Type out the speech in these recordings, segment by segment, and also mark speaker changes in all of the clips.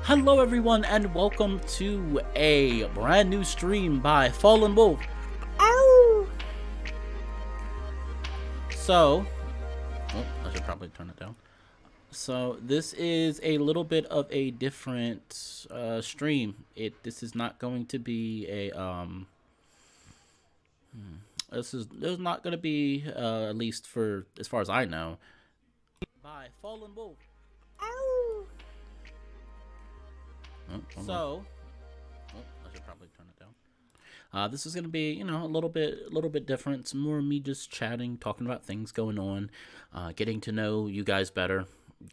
Speaker 1: Hello everyone and welcome to a brand new stream by Fallen Wolf. Ow! So, I should probably turn it down. So this is a little bit of a different stream. This is not going to be a This is not going to be at least for as far as I know by Fallen Wolf. Ow! I should probably turn it down. This is gonna be, a little bit different. Some more of me just chatting, talking about things going on, getting to know you guys better.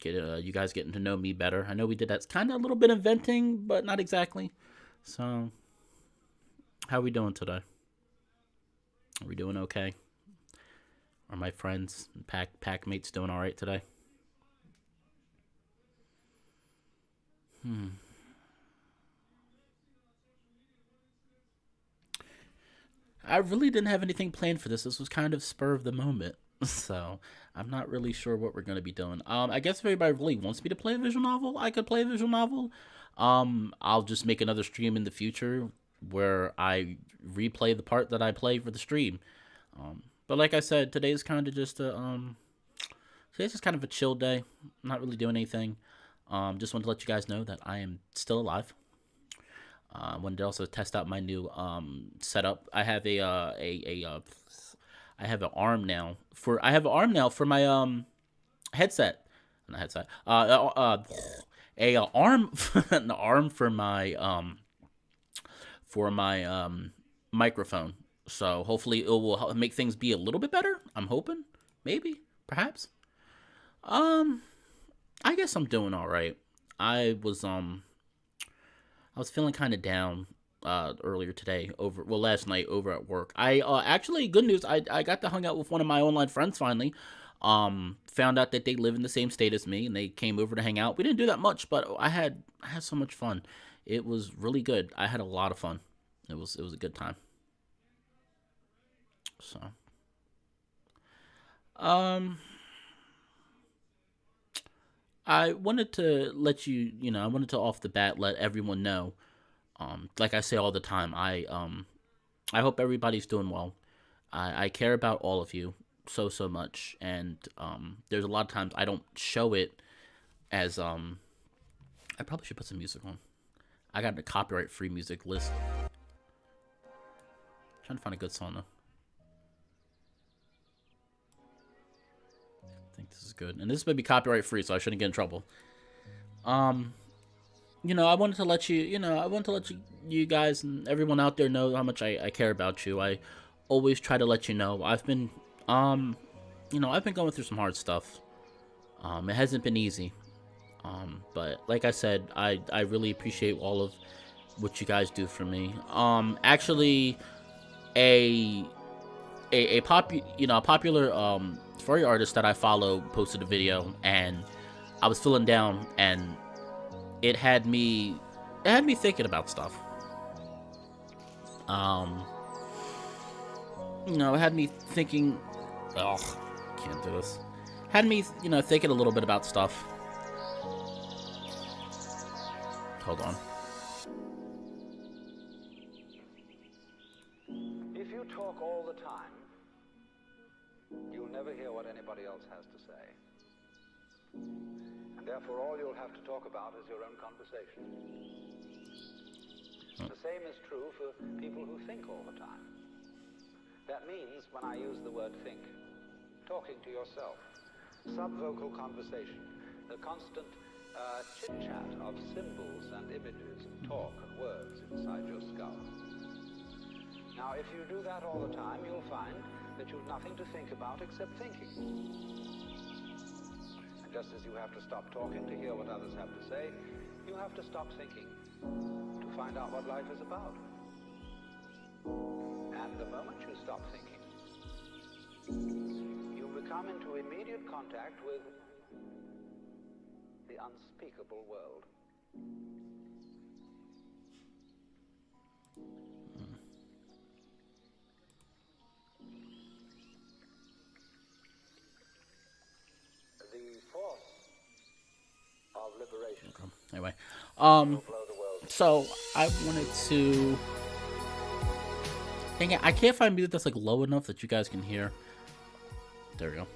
Speaker 1: You guys getting to know me better. I know we did that kind of a little bit of venting, but not exactly. So, how are we doing today? Are we doing okay? Are my friends, pack mates doing all right today? I really didn't have anything planned for this. This was kind of spur of the moment. So I'm not really sure what we're going to be doing. I guess if everybody really wants me to play a visual novel, I could play a visual novel. I'll just make another stream in the future where I replay the part that I play for the stream. But like I said, today's kind of just today's just kind of a chill day. I'm not really doing anything. Just wanted to let you guys know that I am still alive. I wanted to also test out my new setup. I have I have an arm now for my headset. Not headset. A arm an arm for my microphone. So hopefully it will help make things be a little bit better. I'm hoping, maybe, perhaps. I guess I'm doing all right. I was feeling kind of down earlier today last night over at work. I actually, good news, I got to hang out with one of my online friends finally. Found out that they live in the same state as me and they came over to hang out. We didn't do that much, but I had so much fun. It was really good. I had a lot of fun. It was a good time. So I wanted to let I wanted to off the bat let everyone know. Like I say all the time, I hope everybody's doing well. I care about all of you so much, and there's a lot of times I don't show it as I probably should put some music on. I got a copyright free music list. Trying to find a good song though. I think this is good, and this may be copyright free, so I shouldn't get in trouble. I wanted to let you guys and everyone out there know how much I care about you. I always try to let you know. I've been going through some hard stuff. It hasn't been easy. But like I said, I really appreciate all of what you guys do for me. Actually, a popular furry artist that I follow posted a video, and I was feeling down, and it had me thinking about stuff. It had me thinking, can't do this. Had me, thinking a little bit about stuff. Hold on.
Speaker 2: If you talk all the time, you'll never hear what anybody else has to say. And therefore all you'll have to talk about is your own conversation. The same is true for people who think all the time. That means, when I use the word think, talking to yourself, subvocal conversation, the constant chit-chat of symbols and images and talk and words inside your skull. Now, if you do that all the time, you'll find that you've nothing to think about except thinking. And just as you have to stop talking to hear what others have to say, you have to stop thinking to find out what life is about. And the moment you stop thinking, you become into immediate contact with the unspeakable world. The force of liberation
Speaker 1: Anyway, um, so I wanted to. Dang it, I can't find music that's like low enough that you guys can hear. There we go.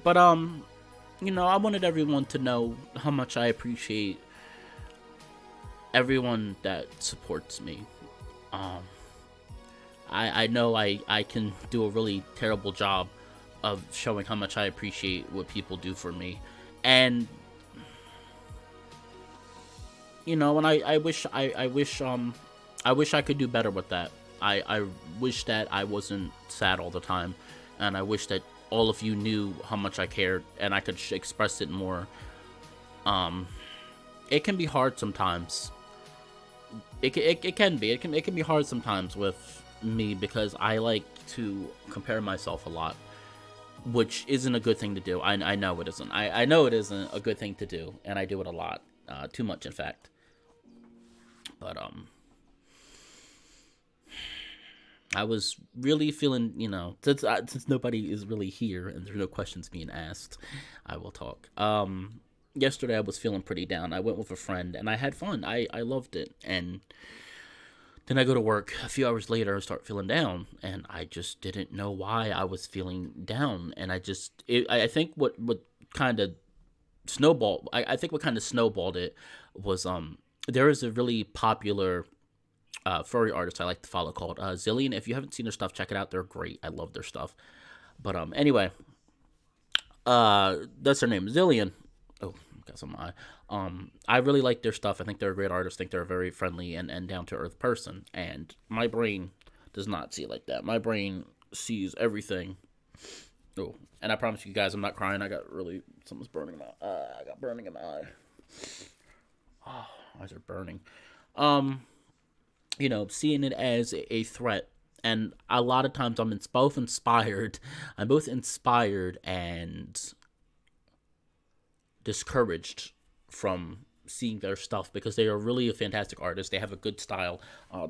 Speaker 1: But I wanted everyone to know how much I appreciate everyone that supports me. Um, I know I can do a really terrible job of showing how much I appreciate what people do for me, and and I wish I could do better with that. I wish that I wasn't sad all the time, and I wish that all of you knew how much I cared and I could express it more. Um, it can be hard sometimes. It can be. It can be hard sometimes with me because I like to compare myself a lot, which isn't a good thing to do. I know it isn't. I know it isn't a good thing to do, and I do it a lot, too much in fact. But I was really feeling, since nobody is really here and there's no questions being asked, I will talk. Yesterday I was feeling pretty down. I went with a friend and I had fun. I loved it. And then I go to work. A few hours later, I start feeling down, and I just didn't know why I was feeling down. And I think what kind of I think what kind of snowballed it was there is a really popular furry artist I like to follow called Zillion. If you haven't seen their stuff, check it out. They're great. I love their stuff. But anyway, that's their name, Zillion. Oh, got some eye. I really like their stuff. I think they're a great artist. I think they're a very friendly and down to earth person. And my brain does not see it like that. My brain sees everything. Oh, and I promise you guys, I'm not crying. Something's burning in my I got burning in my eye. Oh, eyes are burning. Seeing it as a threat. And a lot of times I'm both inspired. I'm both inspired and discouraged from seeing their stuff because they are really a fantastic artist. They have a good style.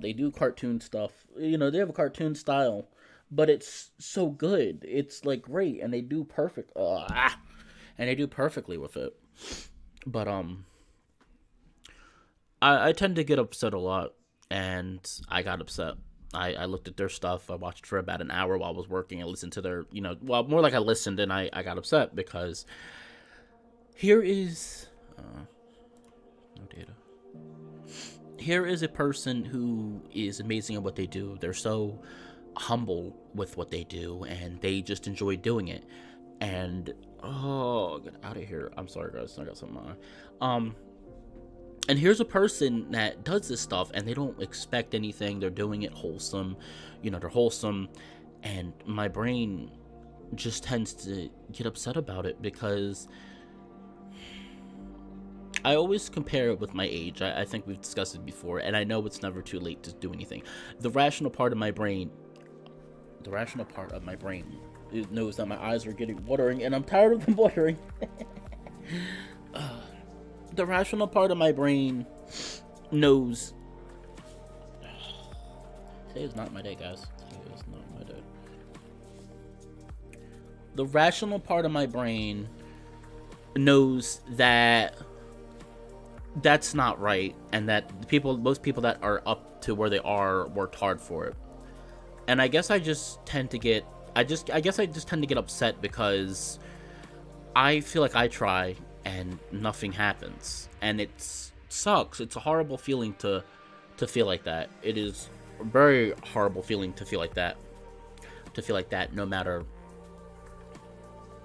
Speaker 1: They do cartoon stuff. They have a cartoon style, but it's so good. It's like great, and they do and they do perfectly with it. But I tend to get upset a lot, and I got upset. I looked at their stuff. I watched for about an hour while I was working. I listened to their, more like I listened, and I got upset because here is no data. Here is a person who is amazing at what they do. They're so humble with what they do, and they just enjoy doing it. And get out of here. I'm sorry, guys. I got something on. And here's a person that does this stuff, and they don't expect anything. They're doing it wholesome. They're wholesome, and my brain just tends to get upset about it because I always compare it with my age. I think we've discussed it before, and I know it's never too late to do anything. The rational part of my brain it knows that my eyes are getting watering, and I'm tired of them watering. The rational part of my brain knows. Today is not my day, guys. Today is not my day. The rational part of my brain knows that that's not right, and that most people that are up to where they are worked hard for it. And I guess I just tend to get upset because I feel like I try and nothing happens, and it sucks. It's a horrible feeling to feel like that. It is a very horrible feeling to feel like that. No matter.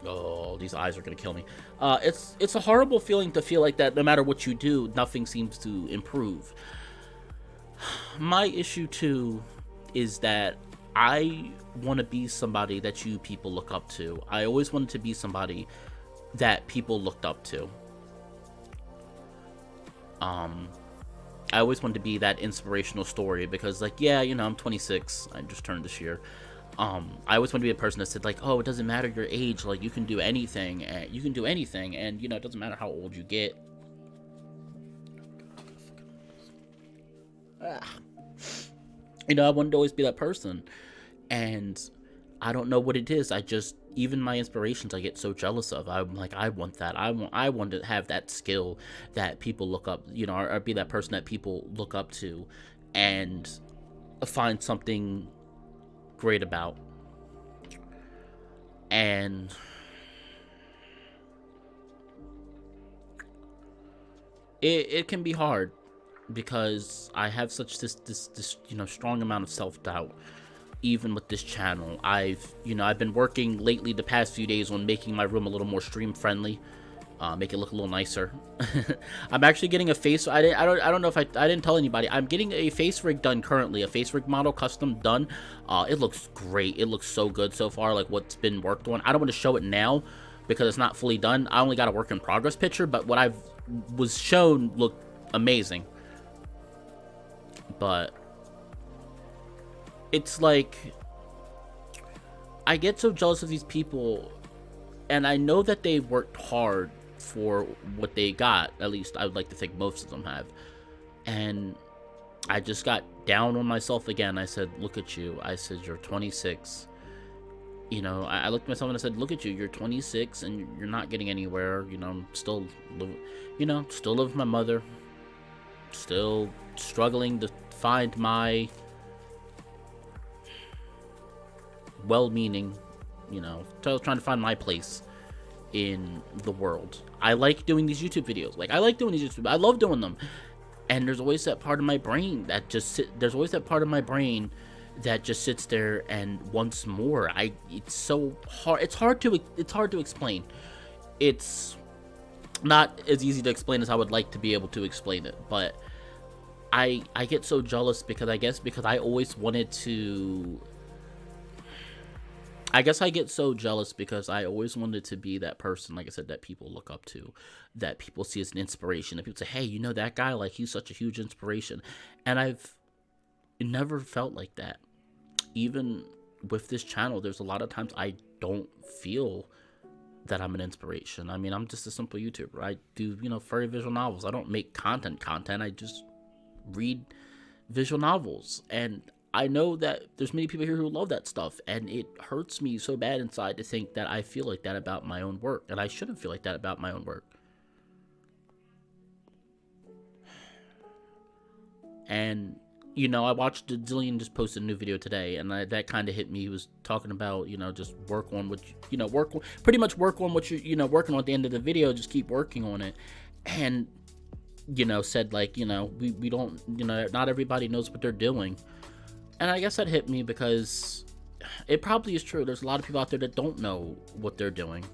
Speaker 1: Oh, these eyes are gonna kill me. It's a horrible feeling to feel like that. No matter what you do, nothing seems to improve. My issue too is that I want to be somebody that you people look up to. I always wanted to be somebody that people looked up to. I always wanted to be that inspirational story because, I'm 26. I just turned this year. I always want to be a person that said, oh, it doesn't matter your age. You can do anything. And you can do anything. And, it doesn't matter how old you get. I wanted to always be that person. And I don't know what it is. I just, even my inspirations, I get so jealous of. I'm like, I want that. I want to have that skill that people look up, you know, or be that person that people look up to, and find something great about. And it can be hard because I have such this you know, strong amount of self-doubt. Even with this channel, I've been working lately the past few days on making my room a little more stream friendly, make it look a little nicer. I'm actually getting a face. I don't know if I didn't tell anybody. I'm getting a face rig done currently, a face rig model custom done. It looks great. It looks so good so far. Like what's been worked on. I don't want to show it now because it's not fully done. I only got a work in progress picture, but what I've was shown looked amazing. But it's like, I get so jealous of these people, and I know that they worked hard for what they got. At least I would like to think most of them have. And I just got down on myself again. I said, look at you. I said, you're 26. You know, I looked at myself and I said, look at you. You're 26 and you're not getting anywhere. You know, I'm still, still live with my mother. Still struggling to find my well-meaning, you know, trying to find my place in the world. I like doing these YouTube videos. Like, I like doing these YouTube, I love doing them. And there's always that part of my brain that just there's always that part of my brain that just sits there and wants more. It's so hard. It's hard to explain. It's not as easy to explain as I would like to be able to explain it, but I get so jealous because I always wanted to. I guess I get so jealous because I always wanted to be that person, like I said, that people look up to, that people see as an inspiration, that people say, hey, you know that guy, like, he's such a huge inspiration. And I've never felt like that. Even with this channel, there's a lot of times I don't feel that I'm an inspiration. I mean, I'm just a simple YouTuber. I do, furry visual novels. I don't make content. I just read visual novels. And I know that there's many people here who love that stuff, and it hurts me so bad inside to think that I feel like that about my own work, and I shouldn't feel like that about my own work. And, I watched Zillion just posted a new video today, and that kind of hit me. He was talking about, just work on what, pretty much work on what you're, working on at the end of the video, just keep working on it. And, said, like, we don't, not everybody knows what they're doing. And I guess that hit me because it probably is true. There's a lot of people out there that don't know what they're doing.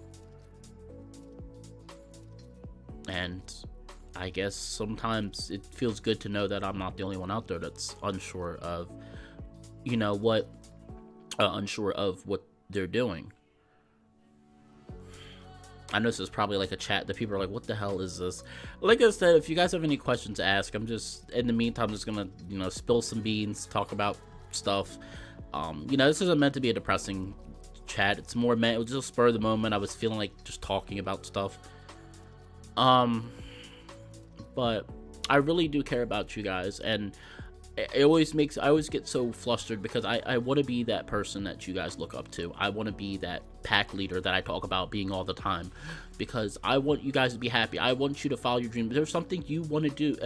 Speaker 1: And I guess sometimes it feels good to know that I'm not the only one out there that's unsure of, unsure of what they're doing. I know this is probably like a chat that people are like, what the hell is this? Like I said, if you guys have any questions to ask, I'm just, in the meantime, just gonna, spill some beans, talk about stuff. This isn't meant to be a depressing chat. It's more meant, it was just spur of the moment. I was feeling like just talking about stuff. But I really do care about you guys, and I always get so flustered because I want to be that person that you guys look up to. I want to be that pack leader that I talk about being all the time, because I want you guys to be happy. I want you to follow your dreams. If there's something you want to do,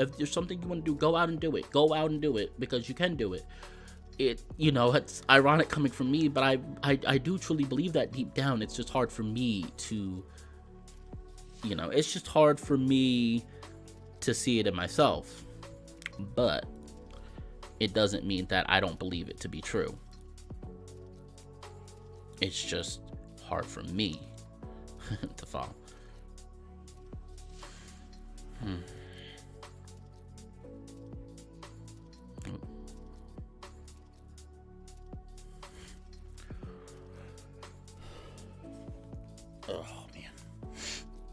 Speaker 1: go out and do it. Go out and do it, because you can do it. It's ironic coming from me, but I do truly believe that deep down. It's just hard for me to, it's just hard for me to see it in myself. But it doesn't mean that I don't believe it to be true. It's just hard for me to follow. Oh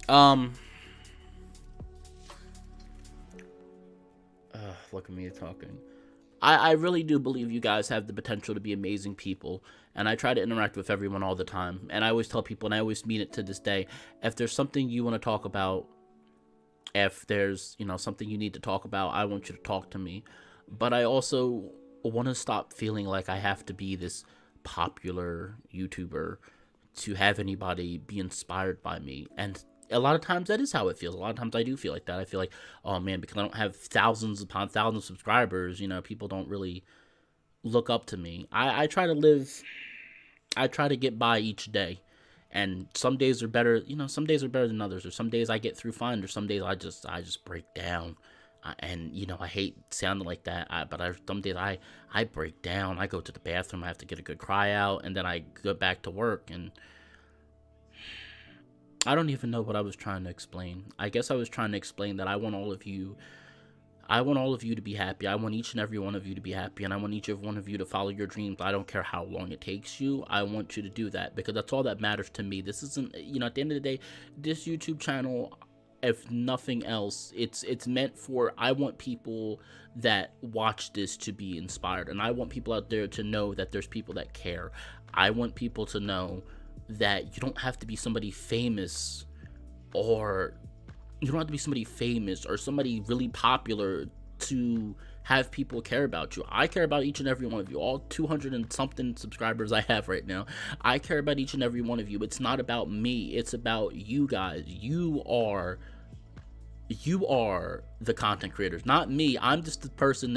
Speaker 1: man. Look at me talking. I really do believe you guys have the potential to be amazing people, and I try to interact with everyone all the time, and I always tell people, and I always mean it to this day, if there's something you want to talk about, if there's, something you need to talk about, I want you to talk to me. But I also want to stop feeling like I have to be this popular YouTuber to have anybody be inspired by me. And a lot of times that is how it feels. A lot of times I do feel like that. I feel like, oh man, because I don't have thousands upon thousands of subscribers, people don't really look up to me. I try to live, I try to get by each day. And some days are better, some days are better than others, or some days I get through fine, or some days I just break down. And I hate sounding like that, but some days I break down. I go to the bathroom, I have to get a good cry out, and then I go back to work, and I don't even know what I was trying to explain. I guess I was trying to explain that I want all of you to be happy. I want each and every one of you to be happy, and I want each and every one of you to follow your dreams. I don't care how long it takes you. I want you to do that, because that's all that matters to me. This isn't, at the end of the day, this YouTube channel, if nothing else, it's meant for, I want people that watch this to be inspired, and I want people out there to know that there's people that care. I want people to know that you don't have to be somebody famous, or somebody really popular to have people care about you. I care about each and every one of you, all 200 and something subscribers I have right now. I care about each and every one of you. It's not about me, it's about you guys. You are the content creators, not me. I'm just the person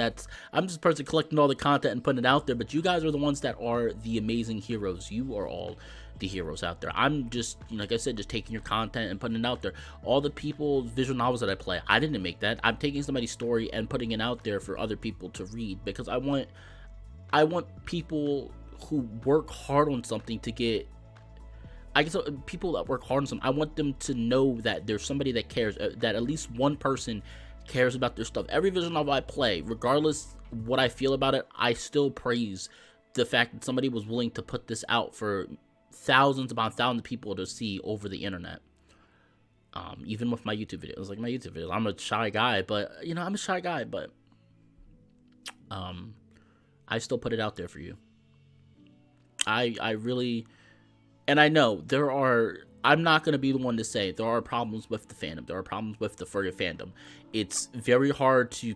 Speaker 1: collecting all the content and putting it out there, but you guys are the ones that are the amazing heroes. You are all the heroes out there. I'm just, like I said, just taking your content and putting it out there. All the visual novels that I play, I didn't make that. I'm taking somebody's story and putting it out there for other people to read, because I want people who work hard on something to get, people that work hard on something, I want them to know that there's somebody that cares, that at least one person cares about their stuff. Every visual novel I play, regardless what I feel about it, I still praise the fact that somebody was willing to put this out for thousands upon thousands of people to see over the internet. Even with my YouTube videos, I'm a shy guy, but I still put it out there for you. I really, and I know I'm not going to be the one to say there are problems with the fandom. There are problems with the furry fandom. It's very hard to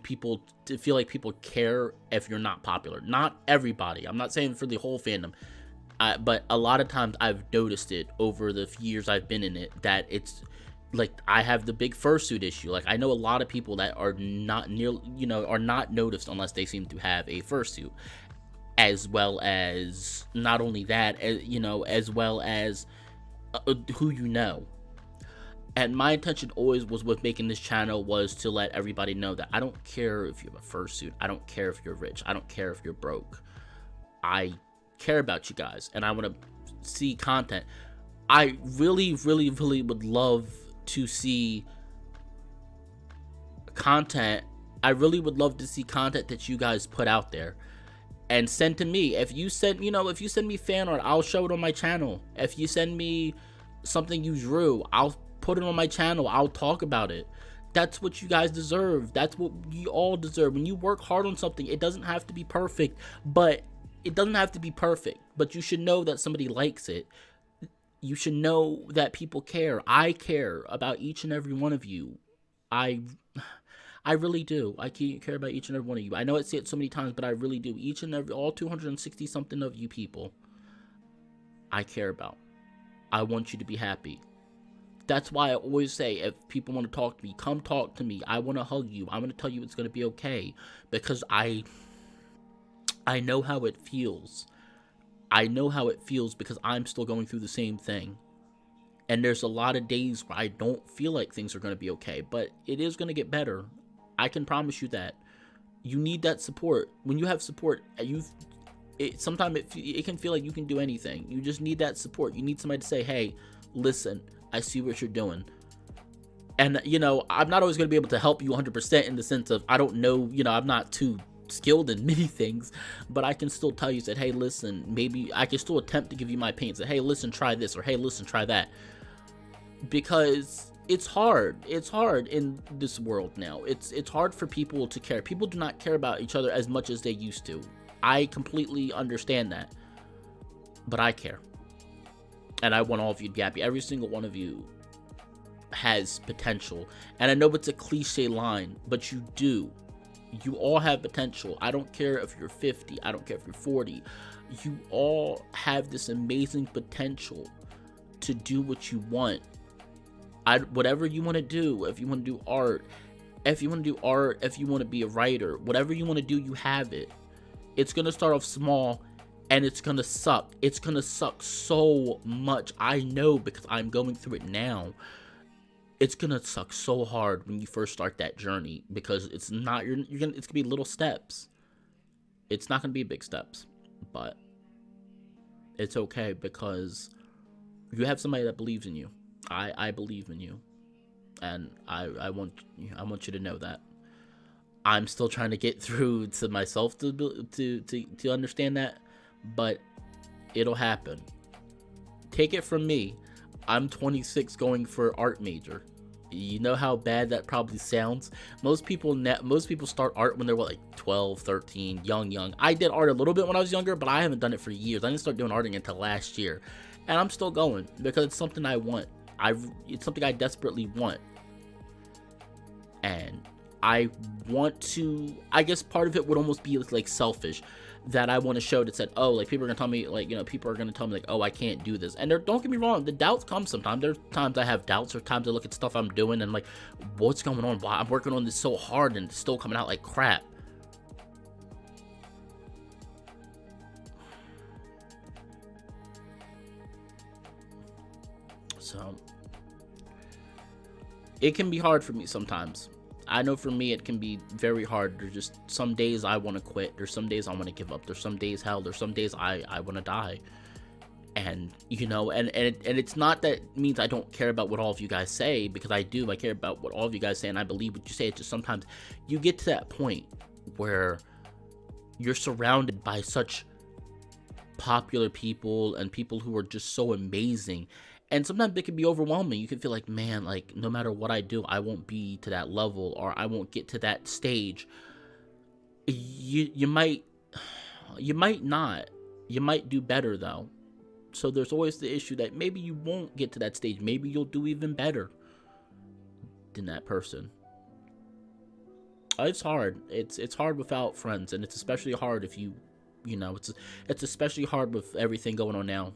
Speaker 1: feel like people care if you're not popular. Not everybody. I'm not saying for the whole fandom. But a lot of times I've noticed it over the years I've been in it, that it's like I have the big fursuit issue. Like, I know a lot of people that are not are not noticed unless they seem to have a fursuit, as well as not only that, as well as who you know. And my intention always was with making this channel was to let everybody know that I don't care if you have a fursuit. I don't care if you're rich. I don't care if you're broke. I care about you guys, and I want to see content. I really, really, really would love to see content. I really would love to see content that you guys put out there and send to me. If you send me fan art, I'll show it on my channel. If you send me something you drew, I'll put it on my channel. I'll talk about it. That's what you guys deserve. That's what you all deserve. When you work hard on something, it doesn't have to be perfect, but you should know that somebody likes it. You should know that people care. I care about each and every one of you. I really do. I care about each and every one of you. I know I say it so many times, but I really do. All 260 something of you people, I care about. I want you to be happy. That's why I always say, if people want to talk to me, come talk to me. I want to hug you. I want to tell you it's going to be okay, because I know how it feels. I know how it feels because I'm still going through the same thing. And there's a lot of days where I don't feel like things are going to be okay, but it is going to get better. I can promise you that. You need that support. When you have support, sometimes it can feel like you can do anything. You just need that support. You need somebody to say, hey, listen, I see what you're doing. And, I'm not always going to be able to help you 100% in the sense of, I don't know, I'm not too skilled in many things, but I can still tell you that, hey, listen, maybe I can still attempt to give you my opinions, that, hey, listen, try this, or hey, listen, try that, because it's hard in this world now. It's hard for people to care. People do not care about each other as much as they used to. I completely understand that, but I care, and I want all of you to be happy. Every single one of you has potential, and I know it's a cliche line, but you do. You all have potential. I don't care if you're 50. I don't care if you're 40. You all have this amazing potential to do what you want. Whatever you want to do, if you want to do art, if you want to be a writer, whatever you want to do, you have it. It's going to start off small and it's going to suck. It's going to suck so much. I know because I'm going through it now. It's going to suck so hard when you first start that journey because it's not, it's going to be little steps. It's not going to be big steps, but it's okay because you have somebody that believes in you. I believe in you, and I want you to know that. I'm still trying to get through to myself to understand that, but it'll happen. Take it from me. I'm 26 going for art major. You know how bad that probably sounds? Most people start art when they're what, like 12, 13, young. I did art a little bit when I was younger, but I haven't done it for years. I didn't start doing arting until last year. And I'm still going because it's something I want. It's something I desperately want. And I want to, I guess part of it would almost be like selfish, that I want to show that said, oh, like people are gonna tell me, like, you know, people are gonna tell me like, oh, I can't do this. And don't get me wrong, the doubts come sometimes. There's times I have doubts, or times I look at stuff I'm doing and like, what's going on? Why I'm working on this so hard and it's still coming out like crap. So it can be hard for me sometimes. I know for me it can be very hard. There's just some days I want to quit. There's some days I want to give up. There's some days, hell, there's some days I want to die. And, you know, and it's not that means I don't care about what all of you guys say, because I do. I care about what all of you guys say, and I believe what you say. It's just sometimes you get to that point where you're surrounded by such popular people and people who are just so amazing. And sometimes it can be overwhelming. You can feel like, man, like no matter what I do, I won't be to that level, or I won't get to that stage. You might not. You might do better though. So there's always the issue that maybe you won't get to that stage. Maybe you'll do even better than that person. It's hard. It's hard without friends, and it's especially hard if you know, it's especially hard with everything going on now.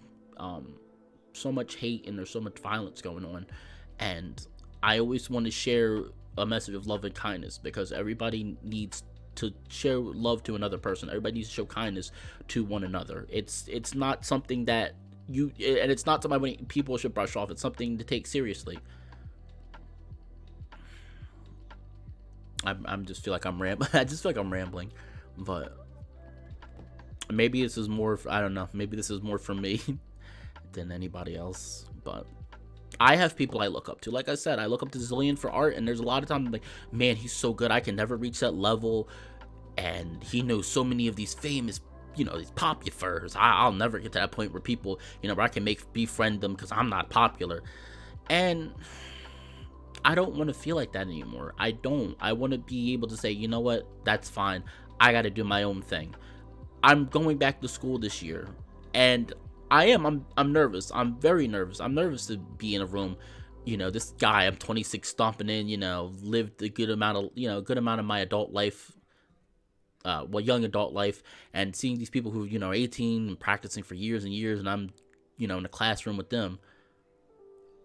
Speaker 1: So much hate and there's so much violence going on, and I always want to share a message of love and kindness, because everybody needs to share love to another person. Everybody needs to show kindness to one another. It's not something that it's not something people should brush off. It's something to take seriously. I'm just feel like I'm rambling. I just feel like I'm rambling, but maybe this is more. I don't know. Maybe this is more for me than anybody else, but I have people I look up to. Like I said, I look up to Zillion for art, and there's a lot of times I'm like, man, he's so good, I can never reach that level, and he knows so many of these famous, you know, these populars. I'll never get to that point where people, you know, where I can befriend them because I'm not popular. And I don't want to feel like that anymore. I want to be able to say, you know what, that's fine, I got to do my own thing. I'm going back to school this year, and I'm nervous. I'm very nervous. I'm nervous to be in a room, you know, this guy, I'm 26, stomping in, you know, lived a good amount of my adult life, young adult life, and seeing these people who, you know, are 18 and practicing for years and years, and I'm, you know, in a classroom with them.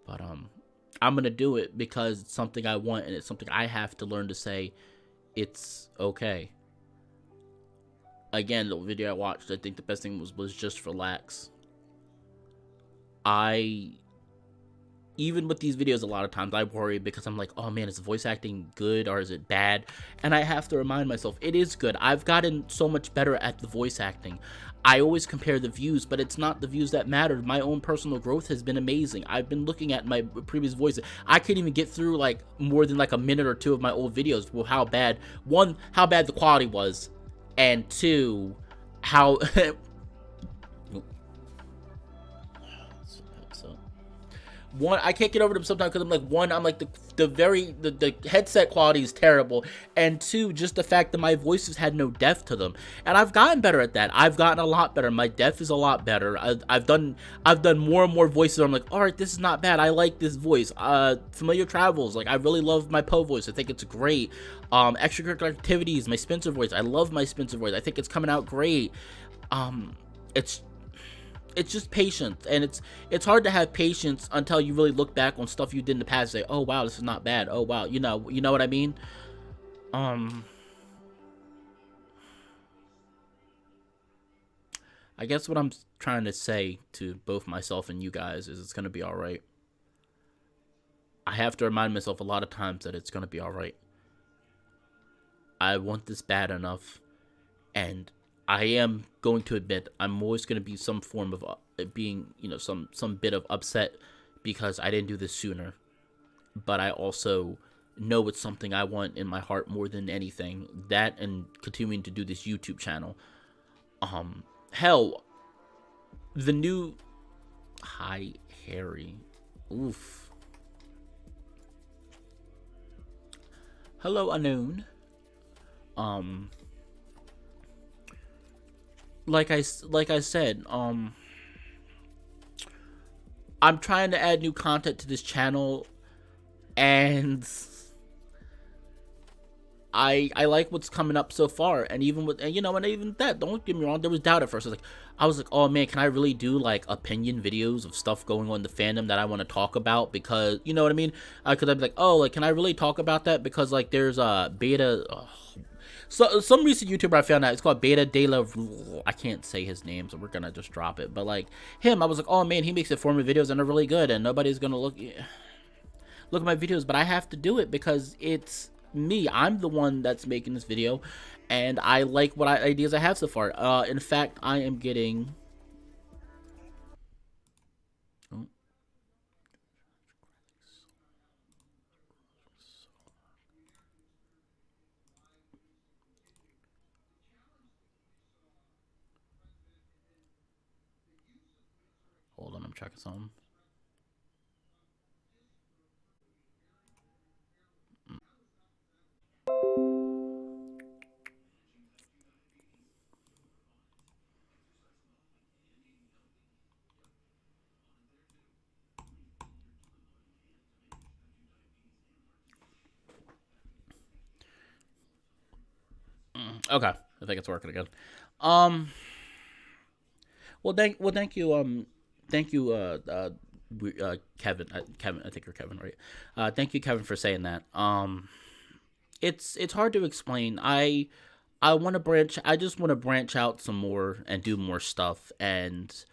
Speaker 1: But I'm gonna do it because it's something I want, and it's something I have to learn to say it's okay. Again, the video I watched, I think the best thing was just relax. Even with these videos, a lot of times I worry because I'm like, oh man, is the voice acting good or is it bad? And I have to remind myself, it is good. I've gotten so much better at the voice acting. I always compare the views, but it's not the views that matter. My own personal growth has been amazing. I've been looking at my previous voices. I couldn't even get through like more than like a minute or two of my old videos with how bad the quality was, and two, how one, I can't get over them sometimes because I'm like, one, I'm like the headset quality is terrible, and two, just the fact that my voices had no depth to them, and I've gotten better at that. I've gotten a lot better. My depth is a lot better. I've done more and more voices. I'm like, all right, this is not bad. I like this voice. Familiar Travels, like I really love my Poe voice. I think it's great. Extracurricular activities, my Spencer voice. I love my Spencer voice. I think it's coming out great. It's just patience, and it's hard to have patience until you really look back on stuff you did in the past and say, oh wow, this is not bad. Oh wow, you know what I mean. I guess what I'm trying to say to both myself and you guys is it's gonna be all right. I have to remind myself a lot of times that it's gonna be all right. I want this bad enough, and I am going to admit I'm always going to be some form of being, some bit of upset because I didn't do this sooner. But I also know it's something I want in my heart more than anything. That and continuing to do this YouTube channel. Hell, the new... Hi, Harry. Oof. Hello, Unknown. Like I said, I'm trying to add new content to this channel, and I like what's coming up so far. And even with, and even that, don't get me wrong, there was doubt at first. I was like, oh man, can I really do like opinion videos of stuff going on in the fandom that I want to talk about? Because you know what I mean? Because I'd be like, oh, like, can I really talk about that? Because like there's a beta. So some recent YouTuber I found out, it's called Beta De La... I can't say his name, so we're gonna just drop it. But like him, I was like, oh man, he makes informative videos and they're really good, and nobody's gonna look at my videos. But I have to do it because it's me. I'm the one that's making this video, and I like what ideas I have so far. In fact, I am getting... Hold on, I'm checking something. Okay, I think it's working again. Well, thank you. Thank you, Kevin. Kevin, I think you're Kevin, right? Thank you, Kevin, for saying that. It's hard to explain. I want to branch. I just want to branch out some more and do more stuff. And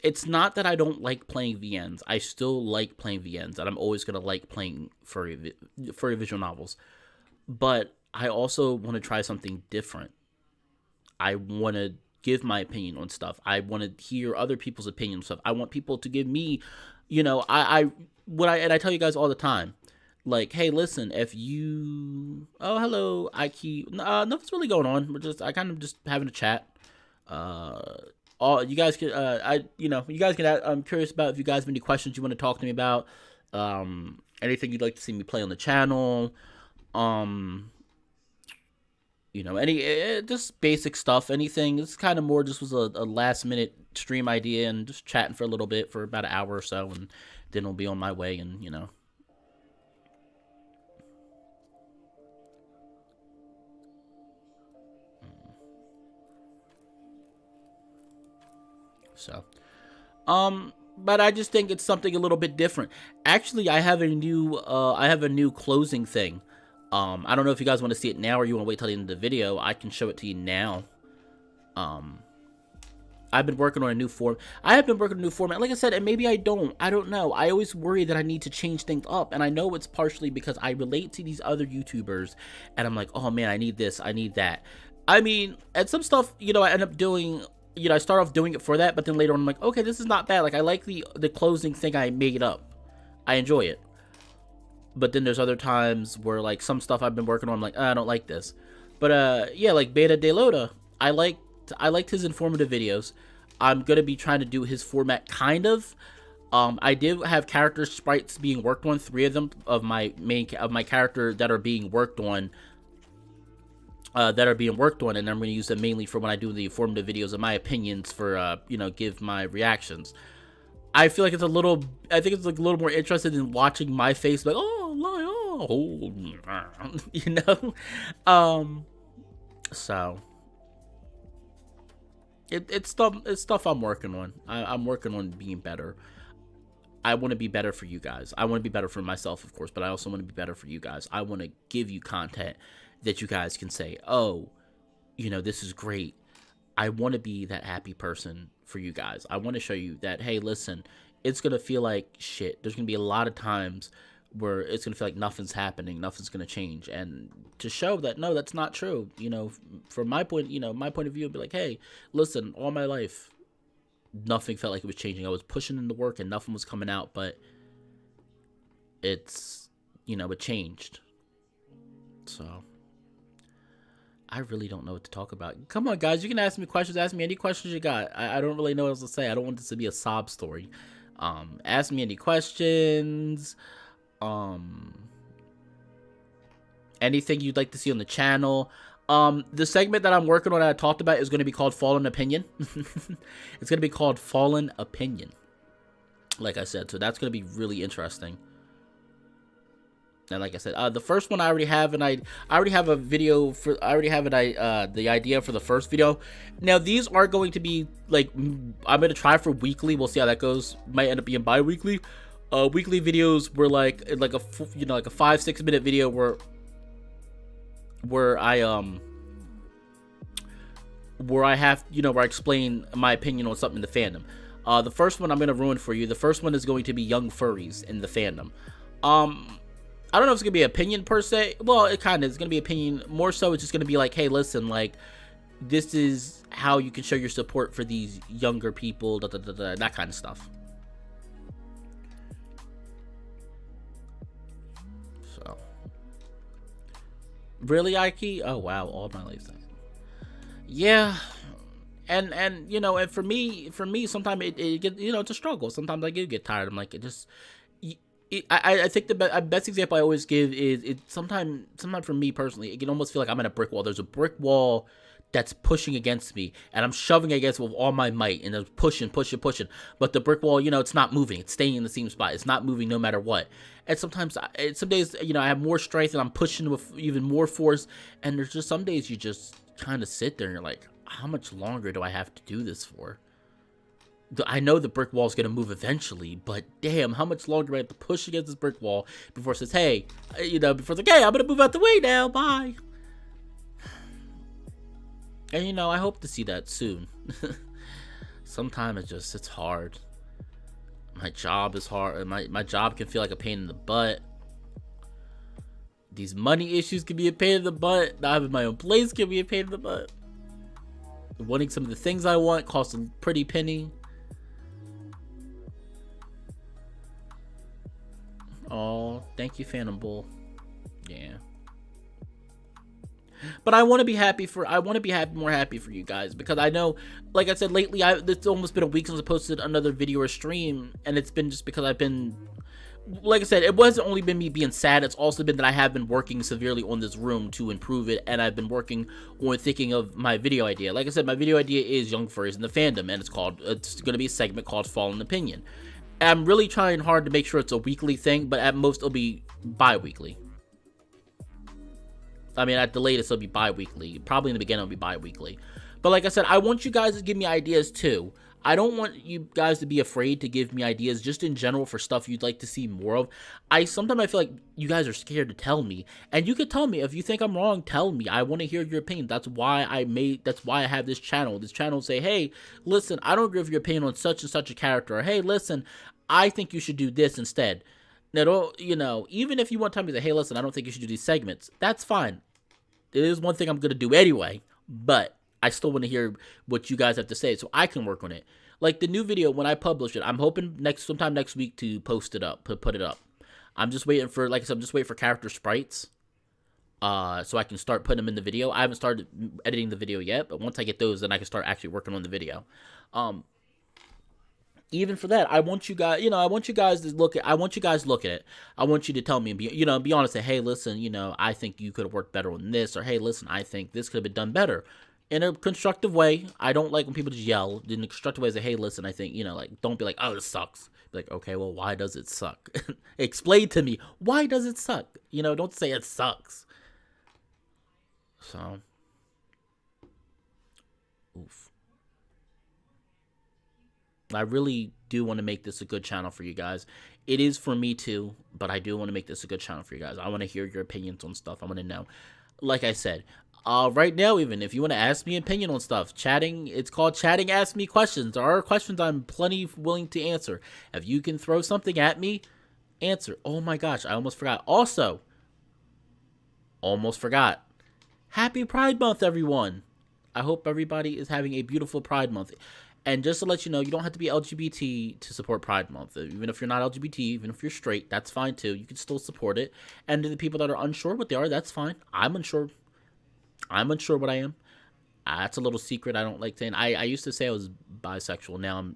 Speaker 1: it's not that I don't like playing VNs. I still like playing VNs, and I'm always gonna like playing furry visual novels. But I also want to try something different. I want to give my opinion on stuff. I want to hear other people's opinion on stuff. I want people to give me, and I tell you guys all the time, like, hey, listen, if you, oh, hello, nothing's really going on. I kind of just having a chat. You guys can, you guys can, I'm curious about if you guys have any questions you want to talk to me about, anything you'd like to see me play on the channel, any just basic stuff, anything. It's kind of more just was a last minute stream idea and just chatting for a little bit for about an hour or so, and then I'll be on my way. And so but I just think it's something a little bit different. Actually, I have a new closing thing. I don't know if you guys want to see it now or you want to wait till the end of the video. I can show it to you now. I've been working on a new form. I have been working on a new format. Like I said, and maybe I don't know. I always worry that I need to change things up, and I know it's partially because I relate to these other YouTubers, and I'm like, oh man, I need this, I need that. I mean, and some stuff, I end up doing, I start off doing it for that, but then later on I'm like, okay, this is not bad. Like, I like the closing thing I made up. I enjoy it. But then there's other times where, like, some stuff I've been working on, I'm like, I don't like this. But, yeah, like, Beta De Loda, I liked his informative videos. I'm going to be trying to do his format, kind of. I did have character sprites being worked on, 3 of them of my character that are being worked on. And I'm going to use them mainly for when I do the informative videos of my opinions for, give my reactions. I feel like I think it's like a little more interested in watching my face, like, so it's stuff I'm working on. I'm working on being better. I want to be better for you guys. I want to be better for myself, of course, but I also want to be better for you guys. I want to give you content that you guys can say, oh, this is great. I want to be that happy person for you guys. I want to show you that, hey, listen, it's going to feel like shit. There's going to be a lot of times where it's going to feel like nothing's happening, nothing's going to change. And to show that, no, that's not true. From my point, my point of view would be like, hey, listen, all my life, nothing felt like it was changing. I was pushing into work and nothing was coming out, but it's, it changed. So I really don't know what to talk about. Come on, guys. You can ask me questions. Ask me any questions you got. I don't really know what else to say. I don't want this to be a sob story. Ask me any questions. Anything you'd like to see on the channel. The segment that I'm working on that I talked about is going to be called Fallen Opinion. It's going to be called Fallen Opinion. Like I said, so that's going to be really interesting. And like I said, the first one I already have, and I already have a video for. I already have the idea for the first video. Now these are going to be like, I'm gonna try for weekly. We'll see how that goes. Might end up being bi-weekly. Weekly videos were like a 5-6 minute video where I explain my opinion on something in the fandom. The first one I'm gonna ruin for you. The first one is going to be young furries in the fandom. I don't know if it's gonna be opinion per se. Well, it kind of is gonna be opinion. More so, it's just gonna be like, hey, listen, like, this is how you can show your support for these younger people, that kind of stuff. So, really, Ike? Oh wow, all my life. Yeah, and and for me, sometimes it gets, it's a struggle. Sometimes I do get tired. I'm like, it just. I think the best example I always give is sometimes for me personally, it can almost feel like I'm in a brick wall. There's a brick wall that's pushing against me, and I'm shoving against it with all my might, and I'm pushing. But the brick wall, it's not moving. It's staying in the same spot. It's not moving no matter what. And sometimes, some days, I have more strength, and I'm pushing with even more force. And there's just some days you just kind of sit there, and you're like, how much longer do I have to do this for? I know the brick wall is going to move eventually, but damn, how much longer do I have to push against this brick wall before it says, hey, before it's like, hey, I'm going to move out the way now, bye. And, I hope to see that soon. Sometimes it's hard. My job is hard. My job can feel like a pain in the butt. These money issues can be a pain in the butt. Not having my own place can be a pain in the butt. Wanting some of the things I want costs a pretty penny. Oh, thank you, Phantom Bull. Yeah. But I want to be more happy for you guys, because I know, like I said, lately, it's almost been a week since I posted another video or stream, and it's been just because I've been, like I said, it wasn't only been me being sad, it's also been that I have been working severely on this room to improve it, and I've been working on thinking of my video idea. Like I said, my video idea is Young Furries in the Fandom, and it's going to be a segment called Fallen Opinion. I'm really trying hard to make sure it's a weekly thing, but at most it'll be bi-weekly. I mean, at the latest it'll be bi-weekly. Probably in the beginning it'll be bi-weekly. But like I said, I want you guys to give me ideas too. I don't want you guys to be afraid to give me ideas just in general for stuff you'd like to see more of. Sometimes I feel like you guys are scared to tell me. And you can tell me. If you think I'm wrong, tell me. I want to hear your opinion. That's why I have this channel. This channel say, hey, listen, I don't agree with your opinion on such and such a character. Or, hey, listen, I think you should do this instead. Now, even if you want to tell me that, hey, listen, I don't think you should do these segments, that's fine. It is one thing I'm going to do anyway, but I still want to hear what you guys have to say so I can work on it. Like the new video, when I publish it, I'm hoping sometime next week to post it up, put it up. I'm just waiting for, like I said, I'm just waiting for character sprites, so I can start putting them in the video. I haven't started editing the video yet, but once I get those, then I can start actually working on the video. even for that, I want you guys, I want you guys to look at, I want you guys to look at it. I want you to tell me and be honest, say, hey, listen, I think you could have worked better on this, or hey, listen, I think this could have been done better in a constructive way. I don't like when people just yell. In a constructive way, say, hey, listen, I think, don't be like, oh, this sucks. Be like, okay, well, why does it suck? Explain to me, why does it suck? Don't say it sucks. So, oof. I really do want to make this a good channel for you guys. It is for me too, but I do want to make this a good channel for you guys. I want to hear your opinions on stuff. I want to know. Like I said, right now, even if you want to ask me an opinion on stuff, chatting, it's called chatting, ask me questions. There are questions I'm plenty willing to answer. If you can throw something at me, answer. Oh my gosh, I almost forgot. Also, almost forgot. Happy Pride Month, everyone. I hope everybody is having a beautiful Pride Month. And just to let you know, you don't have to be LGBT to support Pride Month. Even if you're not LGBT, even if you're straight, that's fine too. You can still support it. And to the people that are unsure what they are, that's fine. I'm unsure what I am. That's a little secret I don't like saying. I used to say I was bisexual. Now I'm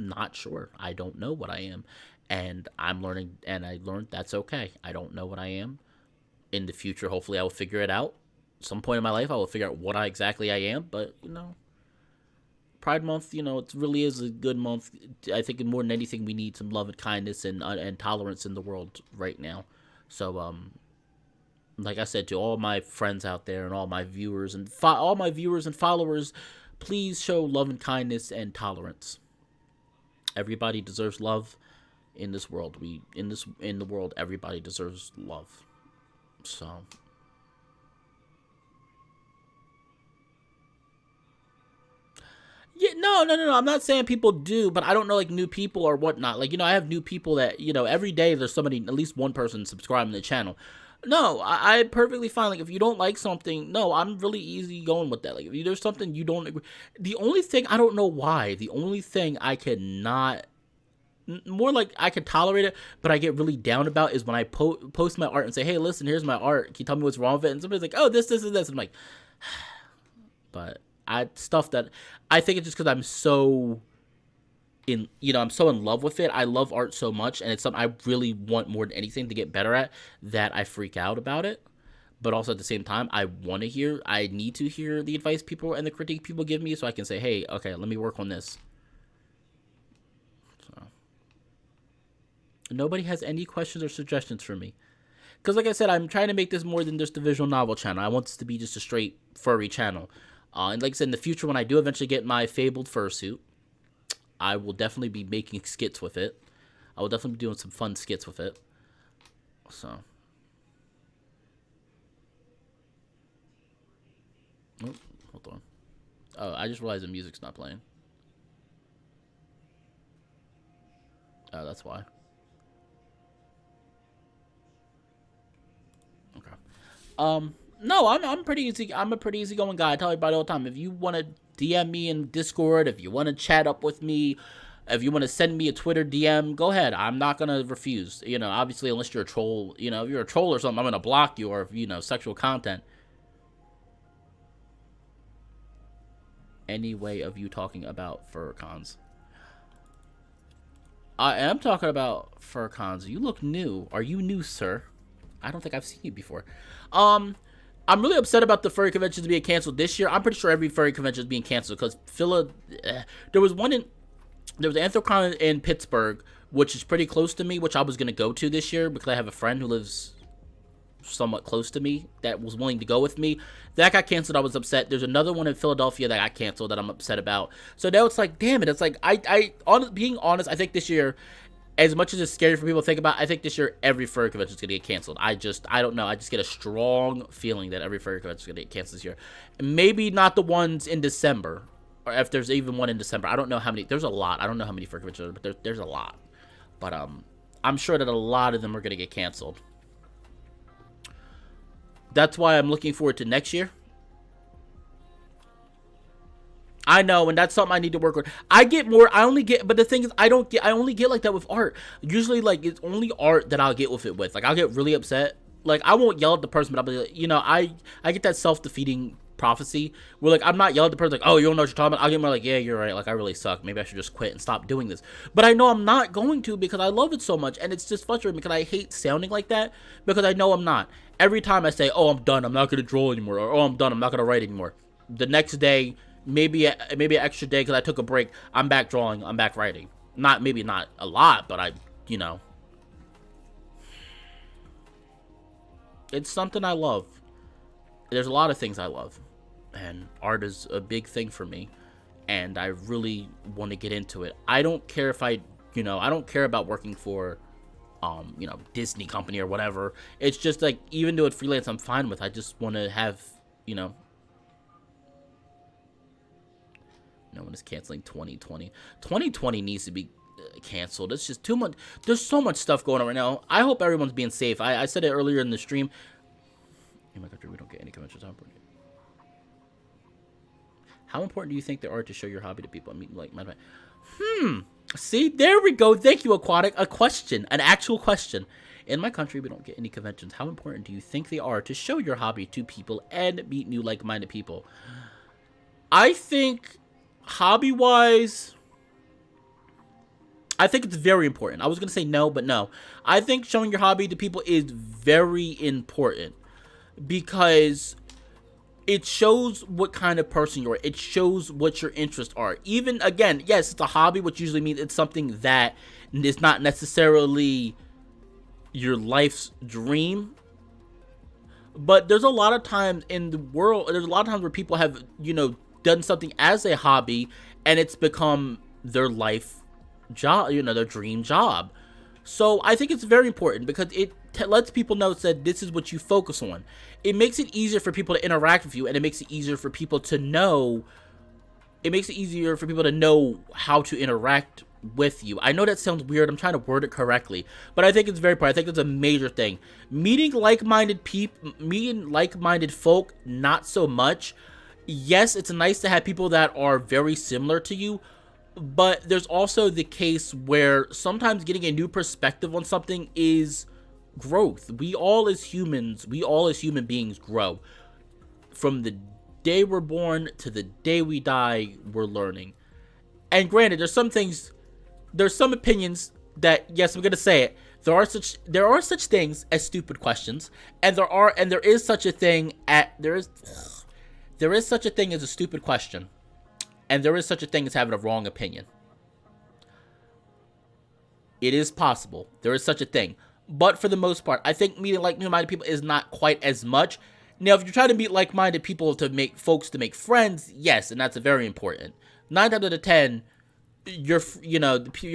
Speaker 1: not sure. I don't know what I am. And I'm learning, and I learned that's okay. I don't know what I am. In the future, hopefully I will figure it out. Some point in my life, I will figure out what exactly I am. But, Pride Month, it really is a good month. I think more than anything, we need some love and kindness and tolerance in the world right now. So, like I said, to all my friends out there and all my viewers and followers, please show love and kindness and tolerance. Everybody deserves love in this world. In the world, everybody deserves love. So. Yeah, no. I'm not saying people do, but I don't know, like, new people or whatnot. Like, I have new people that, every day there's somebody, at least one person subscribing to the channel. No, I'm perfectly fine. Like, if you don't like something, no, I'm really easy going with that. Like, if there's something you don't agree, the only thing, I don't know why, the only thing I cannot, more like I could tolerate it, but I get really down about is when I post my art and say, hey, listen, here's my art. Can you tell me what's wrong with it? And somebody's like, oh, this, and this. I'm like, but stuff that I think it's just because I'm so in love with it. I love art so much, and it's something I really want more than anything to get better at, that I freak out about it. But also at the same time, I need to hear the advice people and the critique people give me, so I can say, hey, okay, let me work on this. So nobody has any questions or suggestions for me. Because like I said, I'm trying to make this more than just a visual novel channel. I want this to be just a straight furry channel. And like I said, in the future, when I do eventually get my fabled fursuit, I will definitely be making skits with it. I will definitely be doing some fun skits with it. So. Oh, hold on. Oh, I just realized the music's not playing. Oh, that's why. Okay. No, I'm pretty easy. I'm a pretty easygoing guy. I tell everybody all the time. If you want to DM me in Discord, if you want to chat up with me, if you want to send me a Twitter DM, go ahead. I'm not gonna refuse. Obviously, unless you're a troll. If you're a troll or something, I'm gonna block you. Or sexual content. Any way of you talking about furcons? I am talking about furcons. You look new. Are you new, sir? I don't think I've seen you before. I'm really upset about the furry conventions being canceled this year. I'm pretty sure every furry convention is being canceled because there was Anthrocon in Pittsburgh, which is pretty close to me, which I was going to go to this year because I have a friend who lives somewhat close to me that was willing to go with me. That got canceled. I was upset. There's another one in Philadelphia that got canceled that I'm upset about. So now it's like, damn it. It's like, being honest, I think this year, as much as it's scary for people to think about, I think this year every furry convention is going to get canceled. I don't know. I just get a strong feeling that every furry convention is going to get canceled this year. Maybe not the ones in December, or if there's even one in December. I don't know how many. There's a lot. I don't know how many furry conventions, but there's a lot. But I'm sure that a lot of them are going to get canceled. That's why I'm looking forward to next year. I know, and that's something I need to work on. But the thing is, I only get like that with art. Usually, like, it's only art that I'll get with it with. Like, I'll get really upset. Like, I won't yell at the person, but I'll be like, I get that self-defeating prophecy where like I'm not yelling at the person like, oh, you don't know what you're talking about. I'll get more like, yeah, you're right, like I really suck, maybe I should just quit and stop doing this. But I know I'm not going to, because I love it so much, and it's just frustrating because I hate sounding like that, because I know I'm not. Every time I say, oh, I'm done, I'm not going to draw anymore, or oh, I'm done, I'm not going to write anymore, the next day, maybe an extra day because I took a break, I'm back drawing, I'm back writing. Maybe not a lot, but it's something I love. There's a lot of things I love, and art is a big thing for me, and I really want to get into it. I don't care if I don't care about working for, Disney company or whatever. It's just like, even though it's freelance, I'm fine with. I just want to have, no one is canceling 2020. 2020 needs to be canceled. It's just too much. There's so much stuff going on right now. I hope everyone's being safe. I said it earlier in the stream. In my country, we don't get any conventions. How important do you think they are to show your hobby to people? I mean, like, see, there we go. Thank you, Aquatic. A question, an actual question. In my country, we don't get any conventions. How important do you think they are to show your hobby to people and meet new like-minded people? I think, hobby-wise, I think it's very important. I was going to say no, but no. I think showing your hobby to people is very important, because it shows what kind of person you are. It shows what your interests are. Even, again, yes, it's a hobby, which usually means it's something that is not necessarily your life's dream. But there's a lot of times in the world, there's a lot of times where people have, done something as a hobby, and it's become their life job, their dream job. So I think it's very important, because it lets people know that this is what you focus on. It makes it easier for people to interact with you, and it makes it easier for people to know. It makes it easier for people to know how to interact with you. I know that sounds weird. I'm trying to word it correctly, but I think it's very important. I think it's a major thing. Meeting like-minded folk, not so much. Yes, it's nice to have people that are very similar to you, but there's also the case where sometimes getting a new perspective on something is growth. We all as human beings grow. From the day we're born to the day we die, we're learning. And granted, there's some opinions that, yes, I'm gonna say it, there are such things as stupid questions, and there is such a thing as a stupid question. And there is such a thing as having a wrong opinion. It is possible. There is such a thing. But for the most part, I think meeting like-minded people is not quite as much. Now, if you're trying to meet like-minded people to make friends, yes, and that's very important. 9 out of 10, your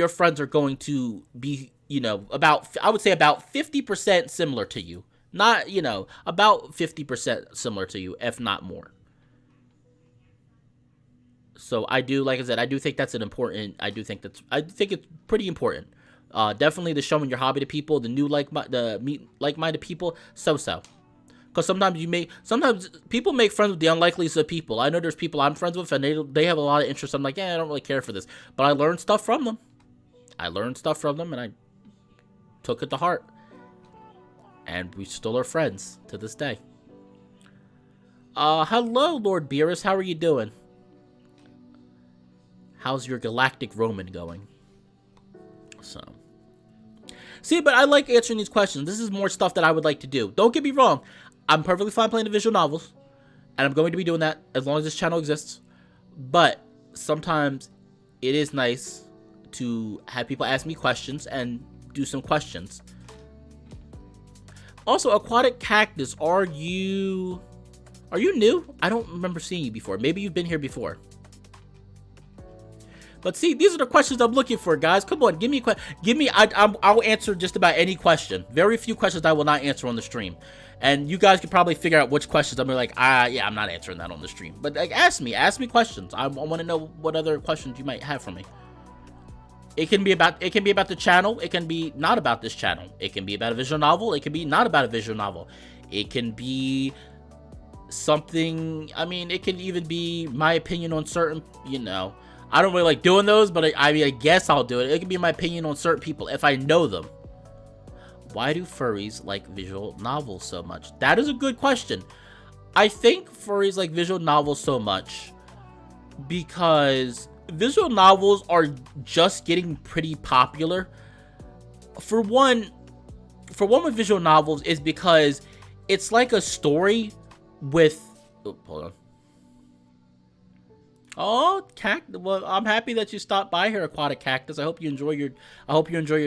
Speaker 1: friends are going to be, I would say about 50% similar to you. Not, about 50% similar to you, if not more. So I do, like I said, I do think that's I think it's pretty important. Definitely the showing your hobby to people, the meet like-minded people, so. Because sometimes people make friends with the unlikeliest of people. I know there's people I'm friends with, and they have a lot of interest. I'm like, yeah, I don't really care for this. But I learned stuff from them. And I took it to heart. And we still are friends to this day. Hello, Lord Beerus. How are you doing? How's your Galactic Roman going? So. See, but I like answering these questions. This is more stuff that I would like to do. Don't get me wrong. I'm perfectly fine playing the visual novels. And I'm going to be doing that as long as this channel exists. But sometimes it is nice to have people ask me questions and do some questions. Also, Aquatic Cactus, are you new? I don't remember seeing you before. Maybe you've been here before. But see, these are the questions I'm looking for, guys. Come on, give me a question. I'll answer just about any question. Very few questions I will not answer on the stream. And you guys can probably figure out which questions I'm like, yeah, I'm not answering that on the stream. But like, ask me questions. I want to know what other questions you might have for me. It can be about the channel. It can be not about this channel. It can be about a visual novel. It can be not about a visual novel. It can be something. I mean, it can even be my opinion on certain, I don't really like doing those, but I guess I'll do it. It can be my opinion on certain people if I know them. Why do furries like visual novels so much? That is a good question. I think furries like visual novels so much because visual novels are just getting pretty popular. For one with visual novels is because it's like a story with... Oh, hold on. Oh, well, I'm happy that you stopped by here, Aquatic Cactus. I hope you enjoy your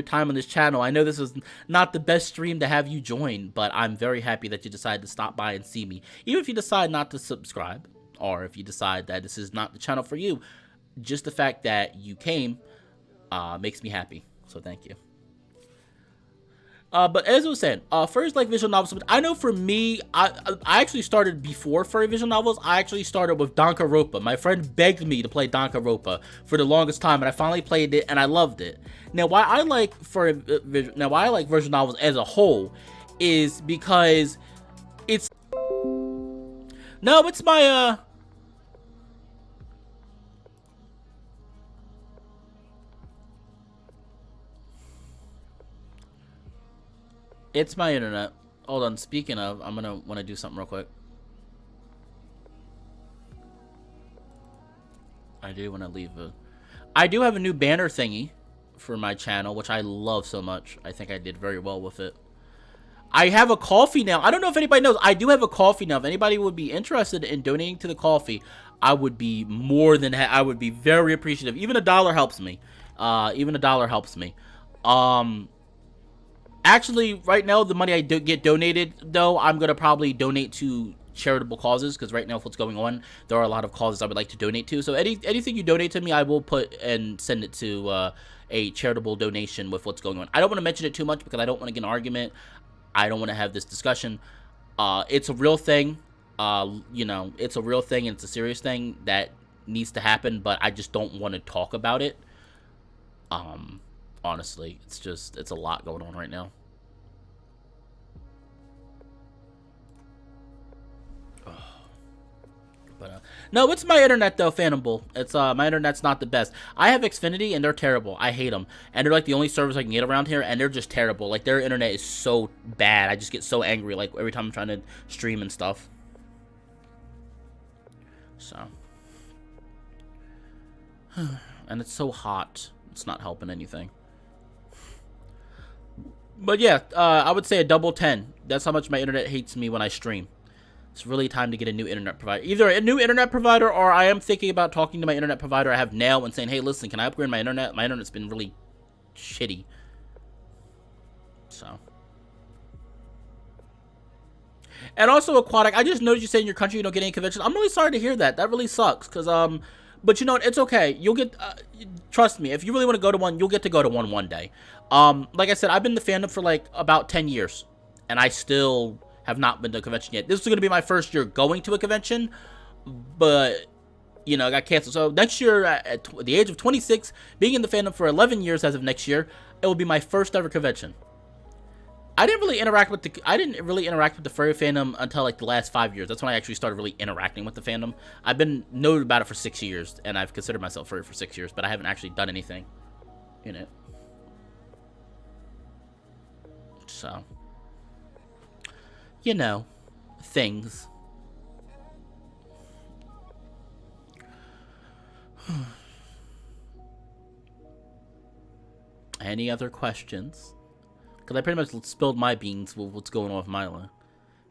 Speaker 1: time on this channel. I know this is not the best stream to have you join, but I'm very happy that you decided to stop by and see me. Even if you decide not to subscribe, or if you decide that this is not the channel for you, just the fact that you came makes me happy. So thank you. But as I was saying, furries like visual novels. I know for me, I actually started before furry visual novels. I actually started with Danganronpa. My friend begged me to play Danganronpa for the longest time, and I finally played it, and I loved it. Now, why I like visual novels as a whole is because it's... No, it's my It's my internet. Hold on. Speaking of, I'm gonna want to do something real quick. I do want to leave a... I do have a new banner thingy for my channel, which I love so much. I think I did very well with it. I have a coffee now. I don't know if anybody knows. I do have a coffee now. If anybody would be interested in donating to the coffee, I would be more than... I would be very appreciative. Even $1 helps me. Even $1 helps me. Actually, right now, the money I do get donated, though, I'm going to probably donate to charitable causes, because right now, with what's going on, there are a lot of causes I would like to donate to. So anything you donate to me, I will put and send it to a charitable donation with what's going on. I don't want to mention it too much, because I don't want to get an argument. I don't want to have this discussion. It's a real thing. You know, it's a real thing, and it's a serious thing that needs to happen, but I just don't want to talk about it. Honestly, it's a lot going on right now. But no, it's my internet though, Phantom. It's my internet's not the best. I have Xfinity and they're terrible. I hate them, and they're like the only service I can get around here, and they're just terrible. Like their internet is so bad. I just get so angry like every time I'm trying to stream and stuff. So, and it's so hot. It's not helping anything. But yeah, I would say a double 10. That's how much my internet hates me when I stream. It's really time to get a new internet provider. Either a new internet provider, or I am thinking about talking to my internet provider I have now and saying, hey, listen, can I upgrade my internet? My internet's been really shitty. So. And also, Aquatic, I just noticed you say in your country you don't get any conventions. I'm really sorry to hear that. That really sucks, because, but you know, it's okay. You'll get, trust me, if you really want to go to one, you'll get to go to one day. Like I said, I've been in the fandom for like about 10 years, and I still have not been to a convention yet. This is going to be my first year going to a convention, but, you know, I got canceled. So next year, at the age of 26, being in the fandom for 11 years as of next year, it will be my first ever convention. I didn't really interact with the furry fandom until like the last 5 years. That's when I actually started really interacting with the fandom. I've been known about it for 6 years, and I've considered myself furry for 6 years, but I haven't actually done anything in it. So, you know, things. Any other questions? Because I pretty much spilled my beans with what's going on with Mila.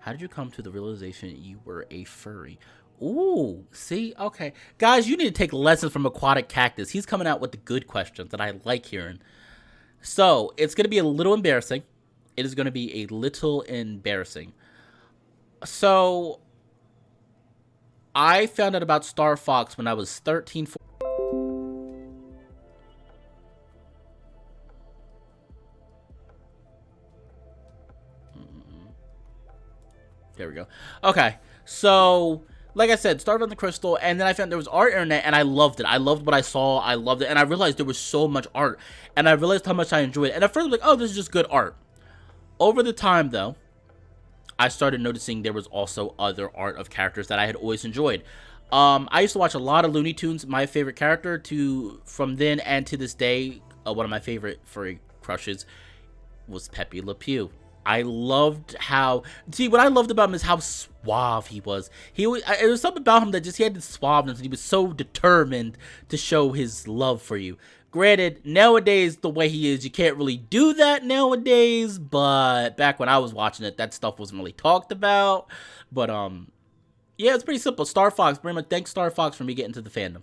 Speaker 1: How did you come to the realization you were a furry? Ooh, see? Okay. Guys, you need to take lessons from Aquatic Cactus. He's coming out with the good questions that I like hearing. So, it's going to be a little embarrassing. It is going to be a little embarrassing. So, I found out about Star Fox when I was 13, 14. There we go. Okay, so like I said, started on the Crystal, and then I found there was art internet, and I loved it. I loved what I saw. I loved it, and I realized there was so much art, and I realized how much I enjoyed it. And at first I was like, oh, this is just good art. Over the time, though, I started noticing there was also other art of characters that I had always enjoyed. I used to watch a lot of Looney Tunes. My favorite character from then and to this day, one of my favorite furry crushes was Pepe Le Pew. I loved how, see, what I loved about him is how suave he was. There was something about him that just, he had this suaveness, and he was so determined to show his love for you. Granted, nowadays, the way he is, you can't really do that nowadays, but back when I was watching it, that stuff wasn't really talked about. But, yeah, it's pretty simple. Star Fox, pretty much, thanks Star Fox for me getting to the fandom.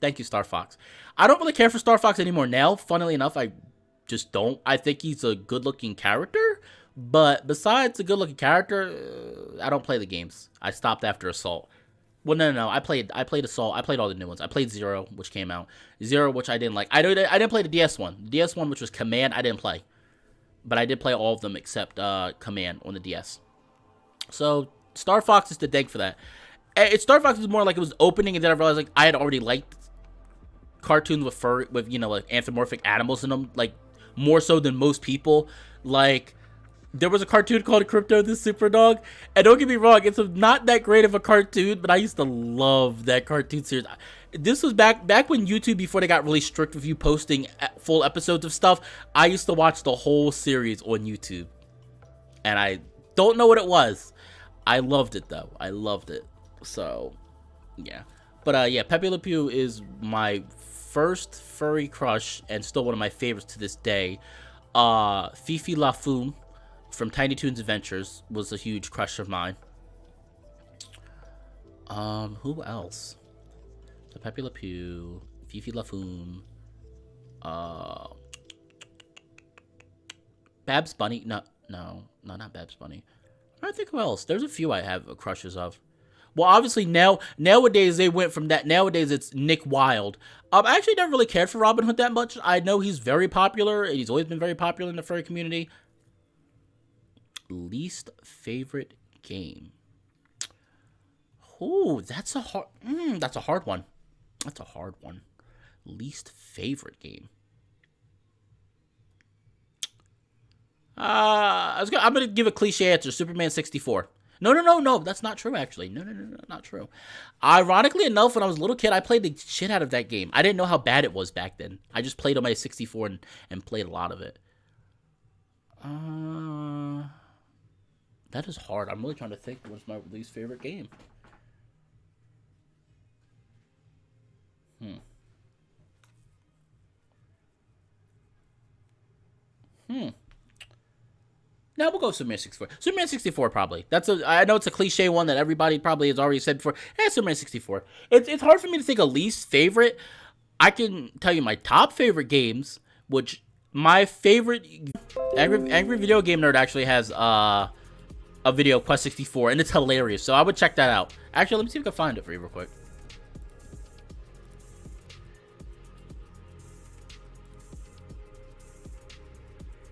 Speaker 1: Thank you, Star Fox. I don't really care for Star Fox anymore now. Funnily enough, I just don't. I think he's a good-looking character, but besides a good-looking character, I don't play the games. I stopped after Assault. Well, no. I played Assault. I played all the new ones. I played Zero, which came out. Zero, which I didn't like. I didn't play the DS one. The DS one, which was Command, I didn't play. But I did play all of them except Command on the DS. So, Star Fox is the dig for that. Star Fox was more like it was opening, and then I realized like I had already liked cartoons with furry, with, you know, like anthropomorphic animals in them, like more so than most people. Like, there was a cartoon called Crypto the Super Dog, and don't get me wrong, it's not that great of a cartoon, but I used to love that cartoon series. This was back when YouTube, before they got really strict with you posting full episodes of stuff. I used to watch the whole series on YouTube, and I don't know what it was. I loved it though. I loved it. So, yeah. But yeah, Pepe Le Pew is my first furry crush, and still one of my favorites to this day. Fifi La Fume from Tiny Toons Adventures was a huge crush of mine. Who else? So Pepe Le Pew, Fifi La Fume, Babs Bunny. No, not Babs Bunny. I think who else? There's a few I have crushes of. Well, obviously nowadays they went from that. Nowadays it's Nick Wilde. I actually never really cared for Robin Hood that much. I know he's very popular. He's always been very popular in the furry community. Least favorite game. Oh, that's a hard one. That's a hard one. Least favorite game. I'm gonna give a cliche answer. Superman 64. No. That's not true, actually. No, not true. Ironically enough, when I was a little kid, I played the shit out of that game. I didn't know how bad it was back then. I just played on my 64 and played a lot of it. That is hard. I'm really trying to think what's my least favorite game. No, we'll go Superman 64. Superman 64, probably. I know it's a cliche one that everybody probably has already said before. Superman 64. It's hard for me to think of least favorite. I can tell you my top favorite games, which my favorite Angry Video Game Nerd actually has a video, Quest 64, and it's hilarious. So I would check that out. Actually, let me see if I can find it for you real quick.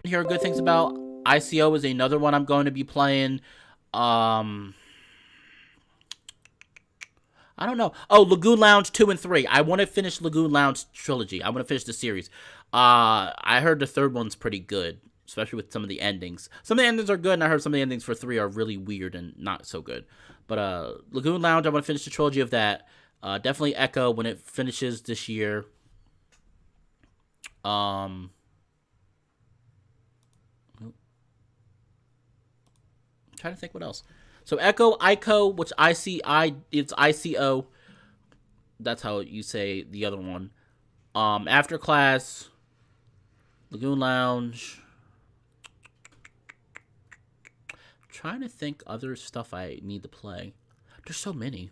Speaker 1: Hear good things about. ICO is another one I'm going to be playing. I don't know. Oh, Lagoon Lounge 2 and 3. I want to finish Lagoon Lounge trilogy. I want to finish the series. I heard the third one's pretty good, especially with some of the endings. Some of the endings are good, and I heard some of the endings for 3 are really weird and not so good. But Lagoon Lounge, I want to finish the trilogy of that. Definitely Echo when it finishes this year. Trying to think what else. So Echo, Ico, which it's ICO. That's how you say the other one. After Class, Lagoon Lounge. Trying to think other stuff I need to play. There's so many.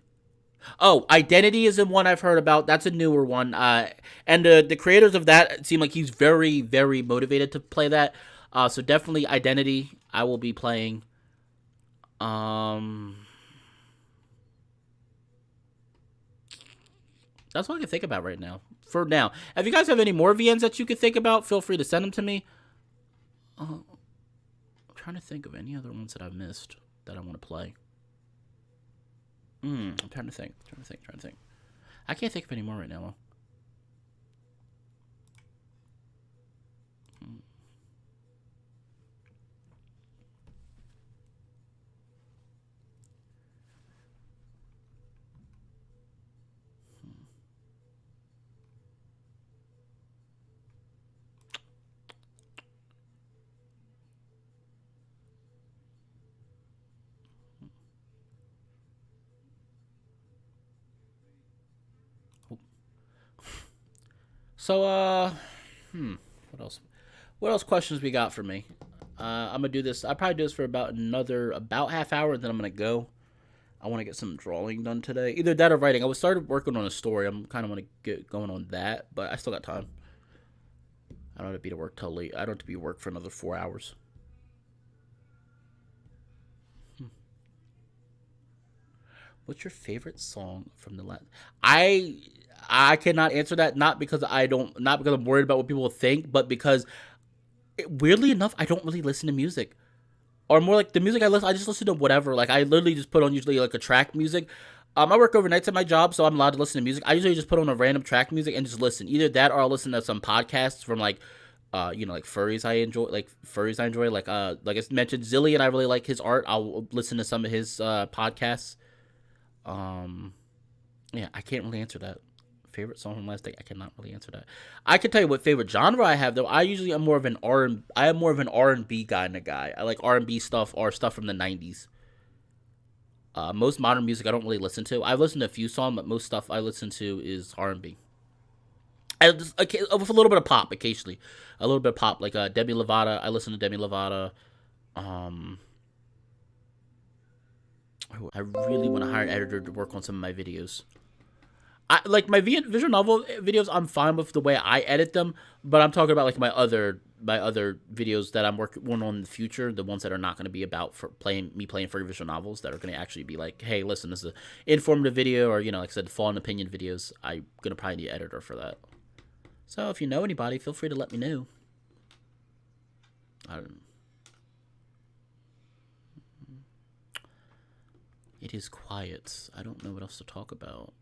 Speaker 1: Oh, Identity is the one I've heard about. That's a newer one. And the creators of that seem like he's very, very motivated to play that. So definitely Identity I will be playing. That's all I can think about right now. For now. If you guys have any more VNs that you could think about, feel free to send them to me. I'm trying to think of any other ones that I've missed that I want to play. I'm trying to think. I can't think of any more right now. So, what else? What else questions we got for me? I'm gonna do this. I'll probably do this for about half hour, then I'm gonna go. I want to get some drawing done today. Either that or writing. I was started working on a story. I'm kind of want to get going on that, but I still got time. I don't have to be to work till late. I don't have to be work for another 4 hours. What's your favorite song from the last? I I cannot answer that. Not because I'm worried about what people will think, but because weirdly enough, I don't really listen to music. Or more like the music I listen, I just listen to whatever. Like I literally just put on usually like a track music. I work overnights at my job, so I'm allowed to listen to music. I usually just put on a random track music and just listen. Either that or I'll listen to some podcasts from like, like furries I enjoy, like I mentioned, Zilly and I really like his art. I'll listen to some of his podcasts. Um, yeah, I can't really answer that. Favorite song from last day? I cannot really answer that. I can tell you what favorite genre I have though. I usually am more of an R and I am more of an R&B kind of guy. I like R&B stuff or stuff from the '90s. Most modern music I don't really listen to. I've listened to a few songs, but most stuff I listen to is R&B. Okay, with a little bit of pop occasionally, a little bit of pop like Demi Lovato. I listen to Demi Lovato. Um, I really want to hire an editor to work on some of my videos. I like my visual novel videos. I'm fine with the way I edit them, but I'm talking about like my other videos that I'm working on in the future. The ones that are not going to be about for playing for visual novels. That are going to actually be like, hey, listen, this is an informative video, or like I said, fallen opinion videos. I'm gonna probably need an editor for that. So if you know anybody, feel free to let me know. I don't, it is quiet. I don't know what else to talk about.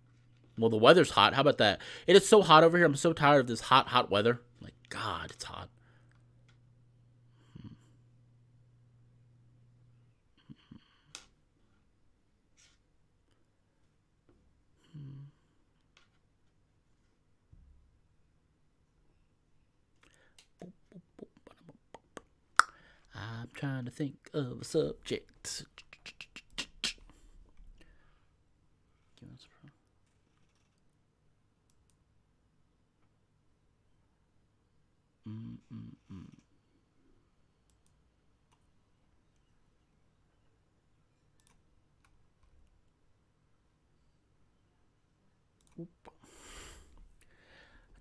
Speaker 1: Well, the weather's hot. How about that? It is so hot over here. I'm so tired of this hot, hot weather. Like, God, it's hot. I'm trying to think of a subject.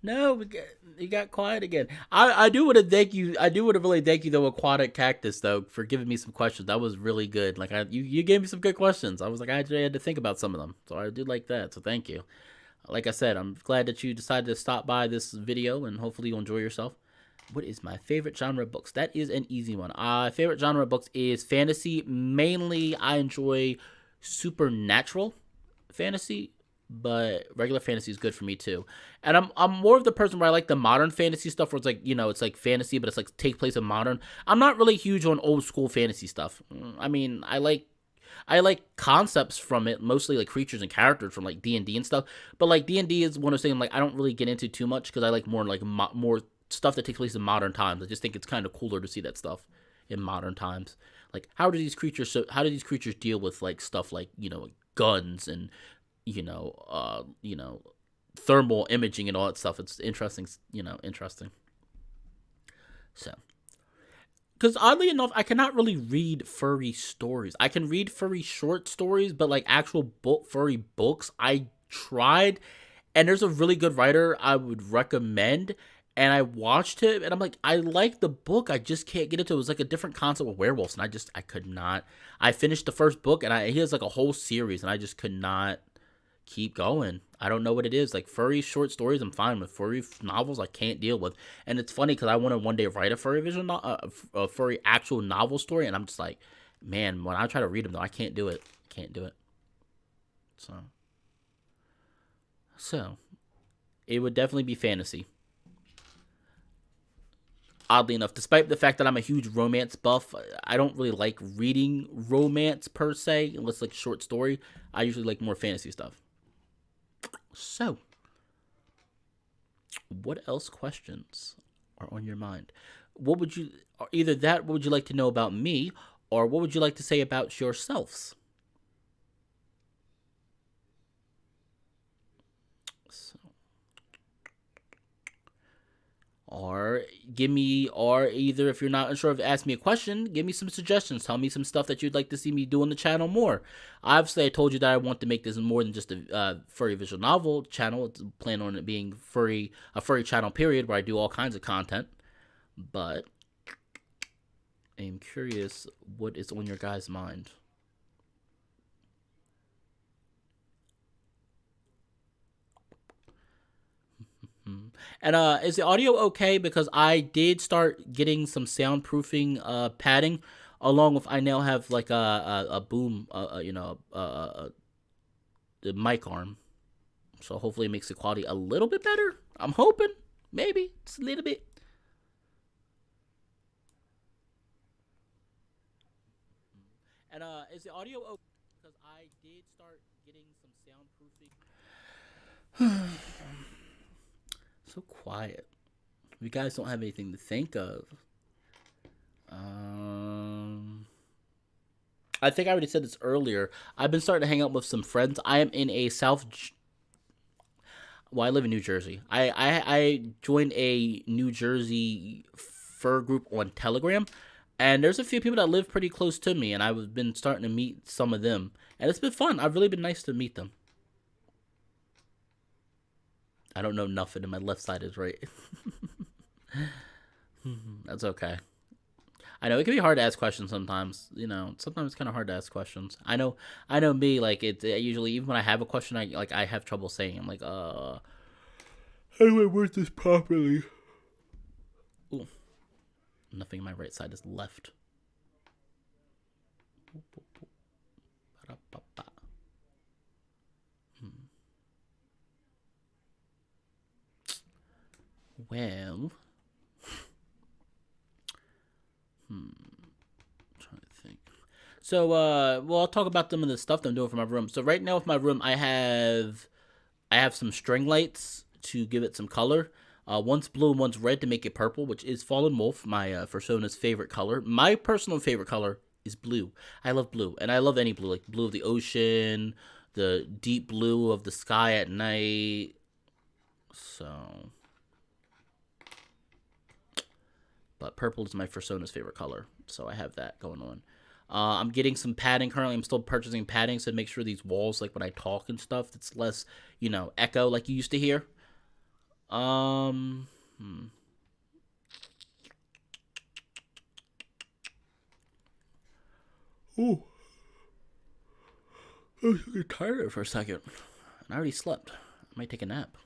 Speaker 1: No, you got quiet again. I do want to thank you. I do want to really thank you though, Aquatic Cactus, though, for giving me some questions. That was really good. Like you gave me some good questions. I was like, I actually had to think about some of them, so I did like that. So thank you. Like I said, I'm glad that you decided to stop by this video, and hopefully you enjoy yourself. What is my favorite genre of books? That is an easy one. Favorite genre of books is fantasy. Mainly, I enjoy supernatural fantasy, but regular fantasy is good for me too. And I'm more of the person where I like the modern fantasy stuff, where it's like it's like fantasy, but it's like take place in modern. I'm not really huge on old school fantasy stuff. I mean, I like concepts from it, mostly like creatures and characters from like D&D and stuff. But like D&D is one of those things like I don't really get into too much because I like more like more stuff that takes place in modern times. I just think it's kind of cooler to see that stuff in modern times. Like how do these creatures deal with like stuff like guns and you know uh you know thermal imaging and all that stuff. It's interesting, interesting. So because oddly enough, I cannot really read furry stories. I can read furry short stories, but like actual furry books, I tried. And there's a really good writer I would recommend. And I watched it, and I'm like, I like the book. I just can't get into it. It was like a different concept of werewolves, and I could not. I finished the first book, and he has like a whole series, and I just could not keep going. I don't know what it is. Like furry short stories, I'm fine with. Furry novels, I can't deal with. And it's funny because I want to one day write a furry a furry actual novel story, and I'm just like, man, when I try to read them though, I can't do it. Can't do it. So, so it would definitely be fantasy. Oddly enough, despite the fact that I'm a huge romance buff, I don't really like reading romance per se, unless like short story. I usually like more fantasy stuff. So, what else questions are on your mind? What would you either that what would you like to know about me, or what would you like to say about yourselves? So, or either if you're not sure if ask me a question, give me some suggestions. Tell me some stuff that you'd like to see me do on the channel more. Obviously, I told you that I want to make this more than just a furry visual novel channel. It's plan on it being a furry channel period, where I do all kinds of content. But I'm curious what is on your guys' mind. And is the audio okay? Because I did start getting some soundproofing padding, along with I now have like a boom, the mic arm. So hopefully it makes the quality a little bit better. I'm hoping, maybe it's a little bit. And is the audio okay? Because I did start getting some soundproofing. So quiet. You guys don't have anything to think of. I think I already said this earlier. I've been starting to hang out with some friends. I am in a Well, I live in New Jersey. I joined a New Jersey fur group on Telegram, and there's a few people that live pretty close to me, and I've been starting to meet some of them, and it's been fun. I've really been nice to meet them. I don't know nothing, and my left side is right. That's okay. I know it can be hard to ask questions sometimes. Sometimes it's kind of hard to ask questions. I know me. Like it usually, even when I have a question, I have trouble saying. I'm like, how do I word this properly? Ooh, nothing in my right side is left. Well, trying to think. So, I'll talk about some of the stuff that I'm doing for my room. So right now with my room, I have some string lights to give it some color. One's blue and one's red to make it purple, which is Fallen Wolf, my Fursona's favorite color. My personal favorite color is blue. I love blue, and I love any blue, like blue of the ocean, the deep blue of the sky at night. So, but purple is my Fursona's favorite color, so I have that going on. I'm getting some padding currently. I'm still purchasing padding to make sure these walls, like when I talk and stuff, it's less, echo like you used to hear. Ooh. I was getting tired for a second. And I already slept. I might take a nap.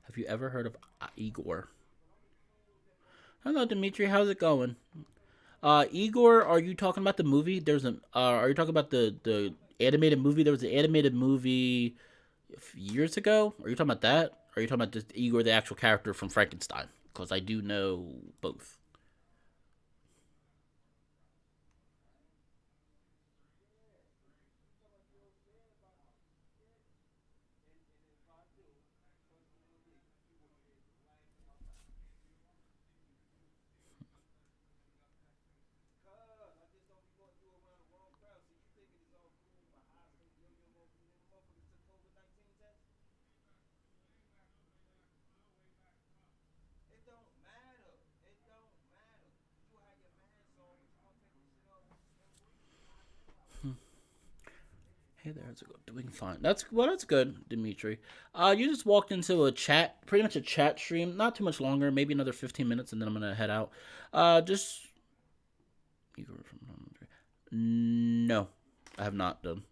Speaker 1: Have you ever heard of Igor? Hello, Dimitri. How's it going? Igor, are you talking about the movie? Are you talking about the animated movie? There was an animated movie years ago. Are you talking about that? Or are you talking about just Igor, the actual character from Frankenstein? Because I do know both. Hey there, how's it going? Doing fine. That's good, Dimitri. You just walked into a chat, pretty much a chat stream. Not too much longer, maybe another 15 minutes, and then I'm gonna head out. Just no, I have not done.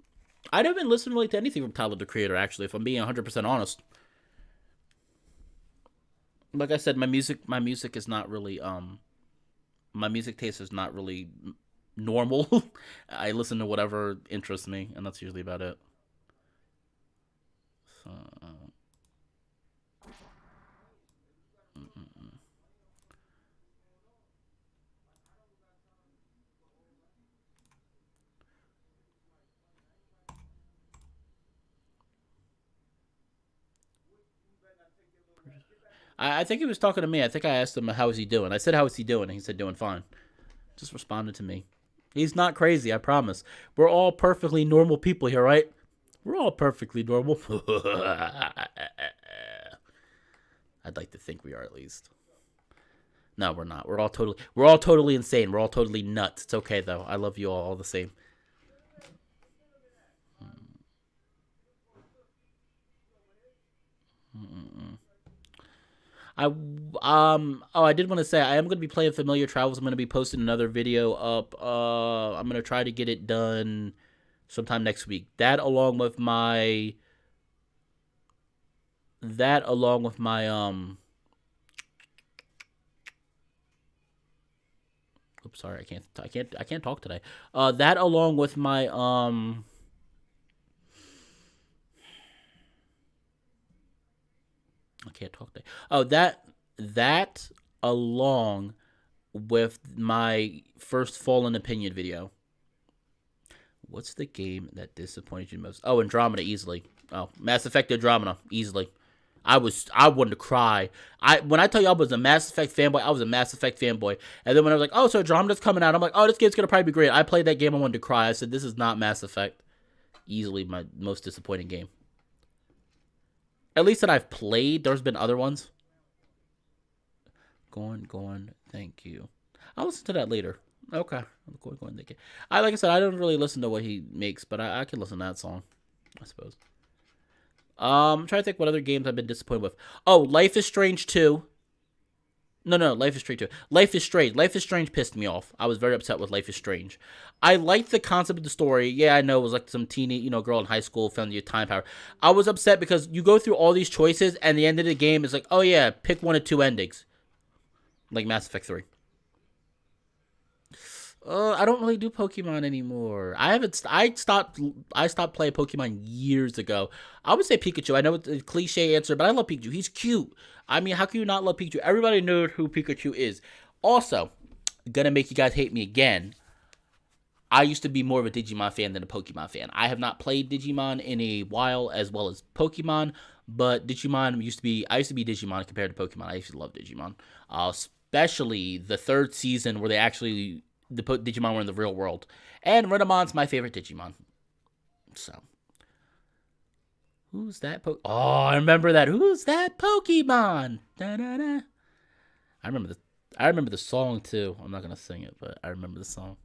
Speaker 1: I haven't listened really to anything from Tyler the Creator. Actually, if I'm being 100% honest, like I said, my music is not really My music taste is not really normal. I listen to whatever interests me, and that's usually about it. So, I think he was talking to me. I think I asked him how is he doing. I said how is he doing, and he said doing fine. Just responded to me. He's not crazy, I promise. We're all perfectly normal people here, right? We're all perfectly normal. I'd like to think we are at least. No, we're not. We're all totally insane. We're all totally nuts. It's okay though. I love you all the same. I did want to say I am going to be playing Familiar Travels. I'm going to be posting another video up. I'm going to try to get it done sometime next week. That along with my oops, sorry. I can't talk today. That along with my I can't talk today. Oh, that along with my first Fallen Opinion video. What's the game that disappointed you most? Oh, Andromeda, easily. Oh, Mass Effect Andromeda, easily. I wanted to cry. When I tell you I was a Mass Effect fanboy, I was a Mass Effect fanboy. And then when I was like, oh, so Andromeda's coming out, I'm like, oh, this game's gonna probably be great. I played that game, I wanted to cry. I said, this is not Mass Effect. Easily my most disappointing game. At least that I've played. There's been other ones. Go on. Thank you. I'll listen to that later. Okay. Go on. Thank you. Like I said, I don't really listen to what he makes, but I can listen to that song, I suppose. I'm trying to think what other games I've been disappointed with. Oh, Life is Strange 2. No, Life is Strange 2. Life is Strange. Life is Strange pissed me off. I was very upset with Life is Strange. I liked the concept of the story. Yeah, I know it was like some teeny, girl in high school found your time power. I was upset because you go through all these choices, and the end of the game is like, oh yeah, pick one of two endings. Like Mass Effect 3. I don't really do Pokemon anymore. I haven't. I stopped. I stopped playing Pokemon years ago. I would say Pikachu. I know it's a cliche answer, but I love Pikachu. He's cute. I mean, how can you not love Pikachu? Everybody knows who Pikachu is. Also, gonna make you guys hate me again. I used to be more of a Digimon fan than a Pokemon fan. I have not played Digimon in a while, as well as Pokemon. But Digimon used to be. I used to be Digimon compared to Pokemon. I used to love Digimon, especially the third season where they actually. The Digimon were in the real world. And Renamon's my favorite Digimon. So. Who's that Oh, I remember that. Who's that Pokemon? Da-da-da. I remember the song too. I'm not going to sing it, but I remember the song.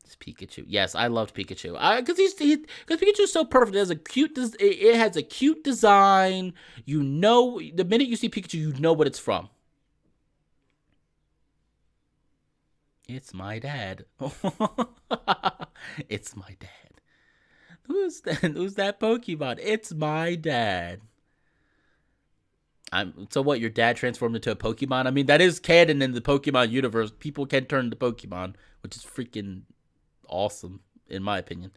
Speaker 1: It's Pikachu. Yes, I loved Pikachu. Because Pikachu's so perfect. It has a cute design. The minute you see Pikachu, you know what it's from. It's my dad. It's my dad. Who's that Pokemon? It's my dad. So what, your dad transformed into a Pokemon? I mean, that is canon in the Pokemon universe. People can turn into Pokemon, which is freaking awesome, in my opinion.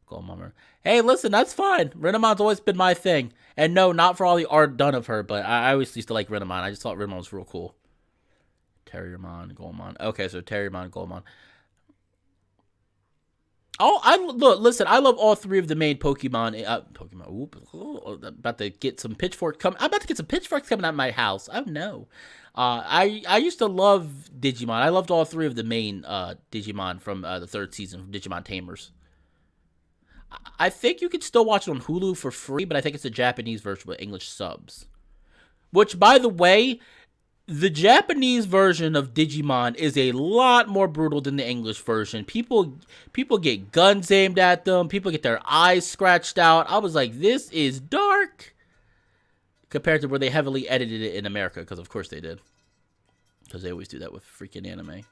Speaker 1: Go on, Mama. Hey, listen, that's fine. Renamon's always been my thing. And no, not for all the art done of her, but I always used to like Renamon. I just thought Renamon was real cool. Terriermon, Goemon. Okay, so Terriermon, Goemon. Listen, I love all three of the main Pokemon. About to get some pitchforks coming. I'm about to get some pitchforks coming out of my house. Oh no. I used to love Digimon. I loved all three of the main Digimon from the third season of Digimon Tamers. I think you can still watch it on Hulu for free, but I think it's a Japanese version with English subs. Which, by the way, the Japanese version of Digimon is a lot more brutal than the English version. People get guns aimed at them. People get their eyes scratched out. I was like, this is dark. Compared to where they heavily edited it in America, because of course they did. Because they always do that with freaking anime.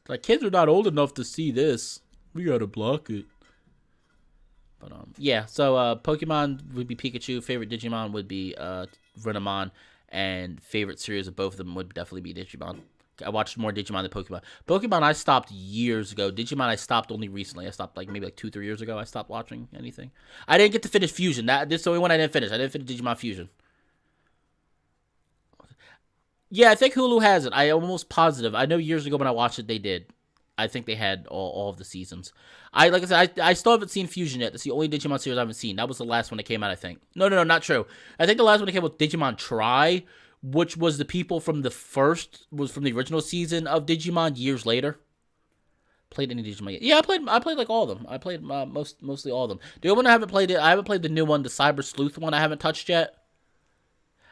Speaker 1: Like, kids are not old enough to see this. We gotta block it. But, yeah, so Pokemon would be Pikachu. Favorite Digimon would be Renamon. And favorite series of both of them would definitely be Digimon. I watched more Digimon than Pokemon. Pokemon I stopped years ago. Digimon I stopped only recently. I stopped like maybe like 2-3 years ago. I stopped watching anything. I didn't get to finish Fusion. This is the only one I didn't finish. I didn't finish Digimon Fusion. Yeah, I think Hulu has it. I am almost positive. I know years ago when I watched it, they did. I think they had all of the seasons. Like I said, I still haven't seen Fusion yet. That's the only Digimon series I haven't seen. That was the last one that came out, I think. No, not true. I think the last one that came out was Digimon Try, which was the people from from the original season of Digimon years later. Played any Digimon yet? Yeah, I played like all of them. I played mostly all of them. The only one I haven't played I haven't played the new one, the Cyber Sleuth one. I haven't touched yet.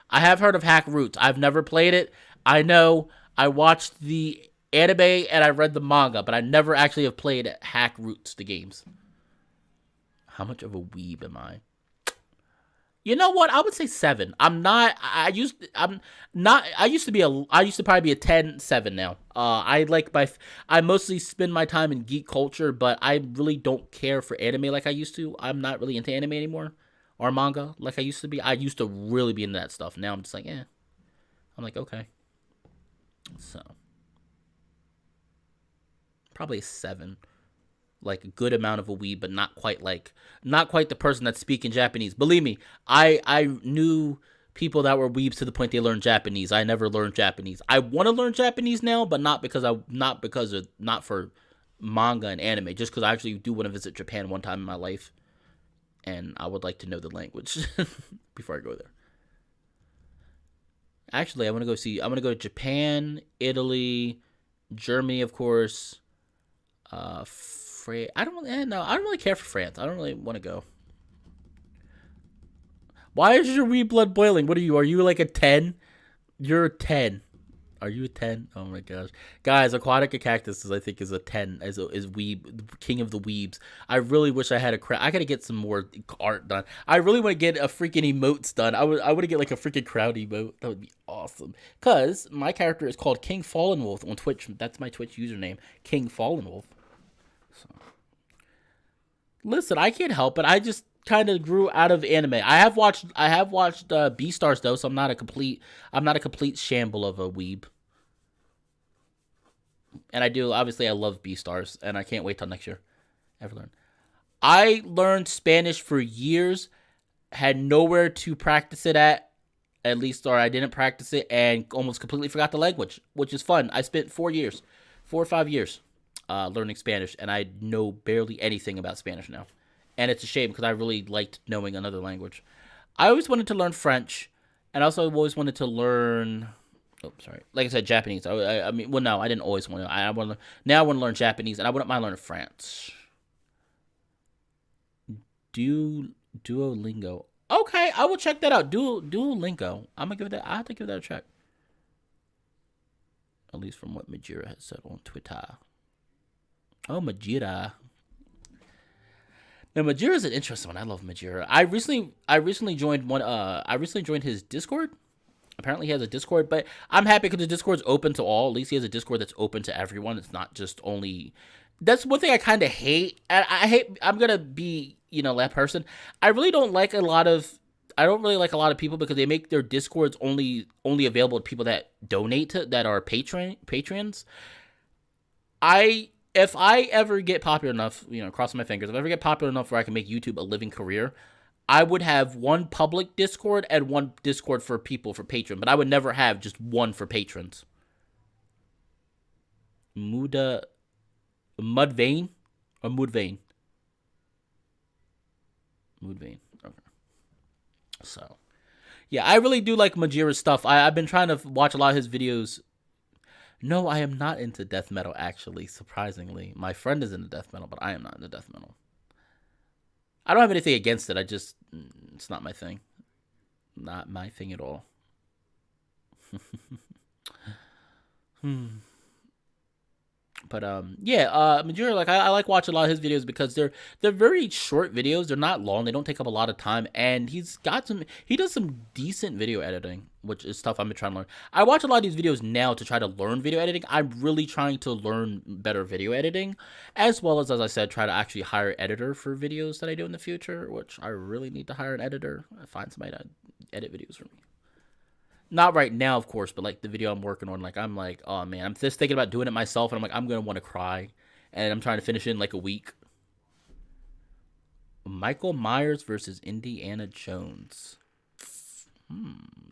Speaker 1: I have heard of Hack Roots. I've never played it. I know I watched the anime and I read the manga, but I never actually have played Hack Roots, the games. How much of a weeb am I? You know what? I would say 7. I'm not. I'm not. I used to probably be a 10-7 now. I mostly spend my time in geek culture, but I really don't care for anime like I used to. I'm not really into anime anymore or manga like I used to be. I used to really be into that stuff. Now I'm just like, I'm like, okay. So probably a 7. Like a good amount of a weeb, but not quite the person that's speaking Japanese. Believe me, I knew people that were weebs to the point they learned Japanese. I never learned Japanese. I want to learn Japanese now, but not for manga and anime, just because I actually do want to visit Japan one time in my life, and I would like to know the language before I go there. Actually, I'm gonna go to Japan, Italy, Germany, of course. I don't really care for France. I don't really want to go. Why is your wee blood boiling? What are you? Are you like a 10? You're a 10. Are you a 10? Oh my gosh. Guys, Aquatic Cactus I think is a 10 is weeb, king of the weebs. I really wish I had I gotta get some more art done. I really want to get a freaking emotes done. I would get like a freaking crowd emote. That would be awesome. Cause my character is called King Fallen Wolf on Twitch. That's my Twitch username, King Fallen Wolf. So. Listen, I can't help it. I just kind of grew out of anime. I have watched Beastars though, so I'm not a complete shamble of a weeb. And I love Beastars, and I can't wait till next year. Ever learn? I learned Spanish for years, had nowhere to practice it at least, or I didn't practice it, and almost completely forgot the language, which is fun. I spent 4 or 5 years. Learning Spanish, and I know barely anything about Spanish now. And it's a shame because I really liked knowing another language. I always wanted to learn French, and also always wanted to learn. Oh, sorry. Like I said, Japanese. I mean, well, no, I didn't always want to. Now I want to learn Japanese, and I wouldn't mind learning French. Duolingo. Okay, I will check that out. Duolingo. I have to give that a check. At least from what Majira has said on Twitter. Oh, Majira. Now, Majira is an interesting one. I love Majira. I recently joined one. I recently joined his Discord. Apparently, he has a Discord, but I'm happy because the Discord's open to all. At least he has a Discord that's open to everyone. It's not just only. That's one thing I kind of hate. I hate. I'm gonna be that person. I really don't like a lot of. I don't really like a lot of people because they make their Discords only available to people that donate that are patrons. If I ever get popular enough, crossing my fingers, if I ever get popular enough where I can make YouTube a living career, I would have one public Discord and one Discord for people for Patreon, but I would never have just one for patrons. Mudvayne or Mudvayne? Mudvayne. Okay. So, yeah, I really do like Majira's stuff. I've been trying to watch a lot of his videos. No, I am not into death metal, actually, surprisingly. My friend is into death metal, but I am not into death metal. I don't have anything against it. It's not my thing. Not my thing at all. But Majura, like I like watching a lot of his videos because they're very short videos. They're not long. They don't take up a lot of time, and he does some decent video editing, which is stuff I've been trying to learn. I watch a lot of these videos now to try to learn video editing. I'm really trying to learn better video editing, as well as I said, try to actually hire an editor for videos that I do in the future, which I really need to hire an editor. Find somebody to edit videos for me. Not right now, of course, but like the video I'm working on, like I'm like, oh man, I'm just thinking about doing it myself, and I'm like, I'm gonna want to cry, and I'm trying to finish it in like a week. Michael Myers versus Indiana Jones.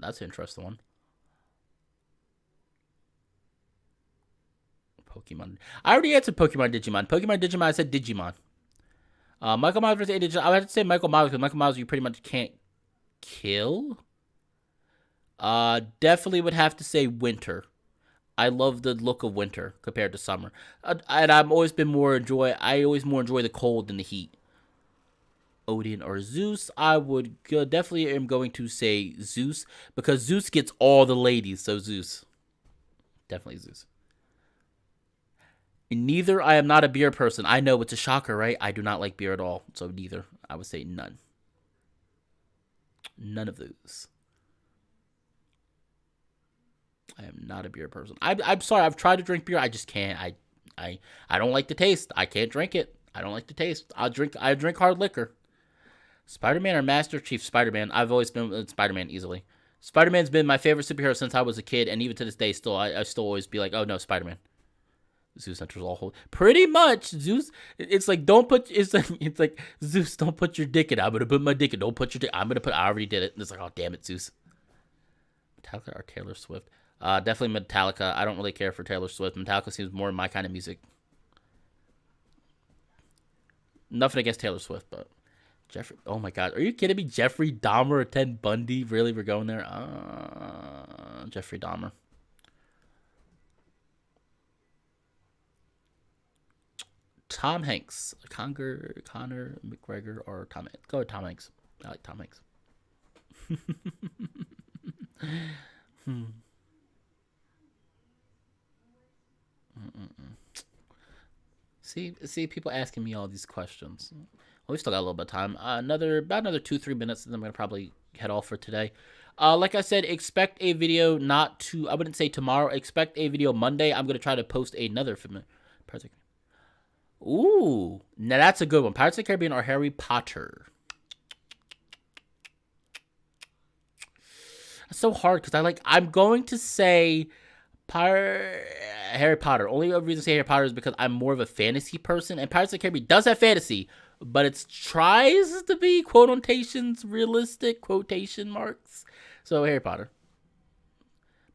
Speaker 1: That's an interesting one. Pokemon. I already answered Pokemon Digimon. Pokemon Digimon, I said Digimon. Michael Myers versus Indiana Jones. I would have to say Michael Myers because Michael Myers you pretty much can't kill. Definitely would have to say Winter. I love the look of winter compared to summer, and I've always been more enjoy. I always more enjoy the cold than the heat. Odin or Zeus, I would definitely am going to say Zeus because Zeus gets all the ladies. So Zeus, definitely Zeus. Neither. I am not a beer person. I know it's a shocker, right? I do not like beer at all. So neither. I would say none. None of those. I am not a beer person. I'm sorry. I've tried to drink beer. I just can't. I don't like the taste. I can't drink it. I don't like the taste. I drink hard liquor. Spider-Man or Master Chief? Spider-Man. I've always been with Spider-Man easily. Spider-Man's been my favorite superhero since I was a kid, and even to this day, still I still always be like, oh no, Spider-Man. Zeus enters all hold. Pretty much, Zeus. It's like don't put. It's like Zeus. Don't put your dick in. I'm gonna put my dick in. Don't put your dick. I'm gonna put. I already did it. And it's like, oh damn it, Zeus. Metallica or Taylor Swift? Definitely Metallica. I don't really care for Taylor Swift. Metallica seems more my kind of music. Nothing against Taylor Swift, but Jeffrey. Oh my God, are you kidding me? Jeffrey Dahmer or Ted Bundy? Really, we're going there? Jeffrey Dahmer. Tom Hanks, Conor McGregor, or Tom Hanks. Go with Tom Hanks. I like Tom Hanks. See, people asking me all these questions. Well, we still got a little bit of time. About another 2-3 minutes, and then I'm gonna probably head off for today. Like I said, expect a video not to. I wouldn't say tomorrow. Expect a video Monday. I'm gonna try to post another film. Ooh, now that's a good one. Pirates of the Caribbean or Harry Potter? It's so hard because I'm going to say Harry Potter. Only reason to say Harry Potter is because I'm more of a fantasy person, and Pirates of the Caribbean does have fantasy, but it tries to be quotations realistic quotation marks. So Harry Potter.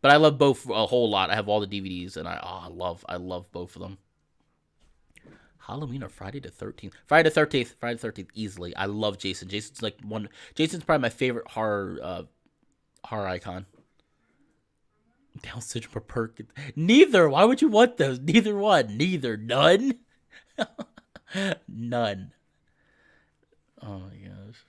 Speaker 1: But I love both a whole lot. I have all the DVDs, and I love both of them. Halloween or Friday the 13th? Friday the 13th. Friday the 13th easily. I love Jason. Jason's probably my favorite horror icon. Down syndrome or Perkins? Neither. Why would you want those? Neither one. Neither. None. None. Oh my gosh.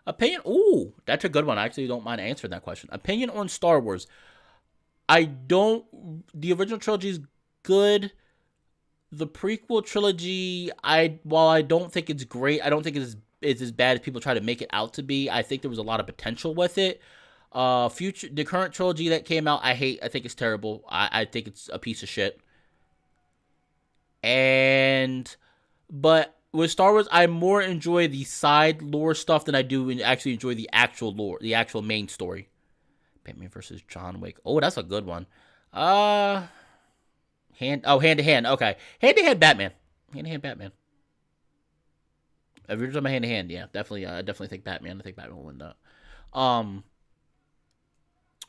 Speaker 1: Opinion. Ooh, that's a good one. I actually don't mind answering that question. Opinion on Star Wars. The original trilogy is good. The prequel trilogy, while I don't think it's great, I don't think it's as bad as people try to make it out to be. I think there was a lot of potential with it. The current trilogy that came out, I hate. I think it's terrible. I think it's a piece of shit. But with Star Wars, I more enjoy the side lore stuff than I do actually enjoy the actual lore, the actual main story. Batman versus John Wick. Oh, that's a good one. Hand to hand. Okay, hand to hand Batman. Hand to hand Batman. If you're talking about hand to hand, yeah, definitely. I definitely think Batman. I think Batman will win that.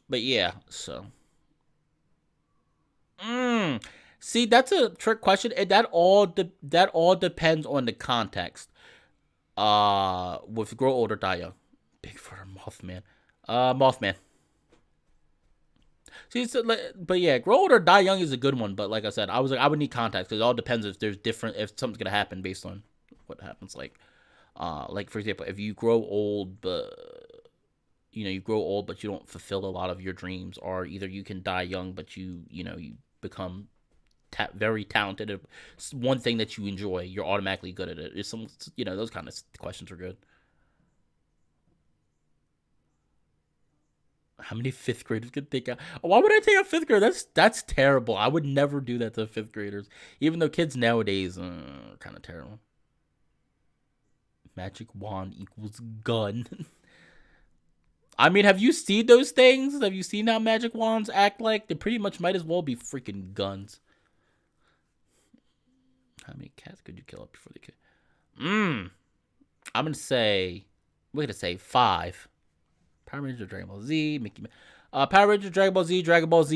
Speaker 1: But yeah, so. See, that's a trick question. That all depends on the context. With Grow Old or Die Young. Bigfoot or Mothman? Mothman. See, but yeah, Grow Old or Die Young is a good one. But like I said, I would need context because it all depends if something's gonna happen based on what happens. Like for example, if you grow old, but you grow old, but you don't fulfill a lot of your dreams, or either you can die young, but you become very talented at one thing that you enjoy, you're automatically good at it. It's those kind of questions are good. How many fifth graders could think of? Why would I take a fifth grader? That's terrible. I would never do that to fifth graders. Even though kids nowadays are kind of terrible. Magic wand equals gun. I mean, have you seen those things? Have you seen how magic wands act like? They pretty much might as well be freaking guns. How many cats could you kill up before they kill? I'm gonna say, we're gonna say 5. Power Ranger, Dragon Ball Z, Mickey. Power Ranger, Dragon Ball Z,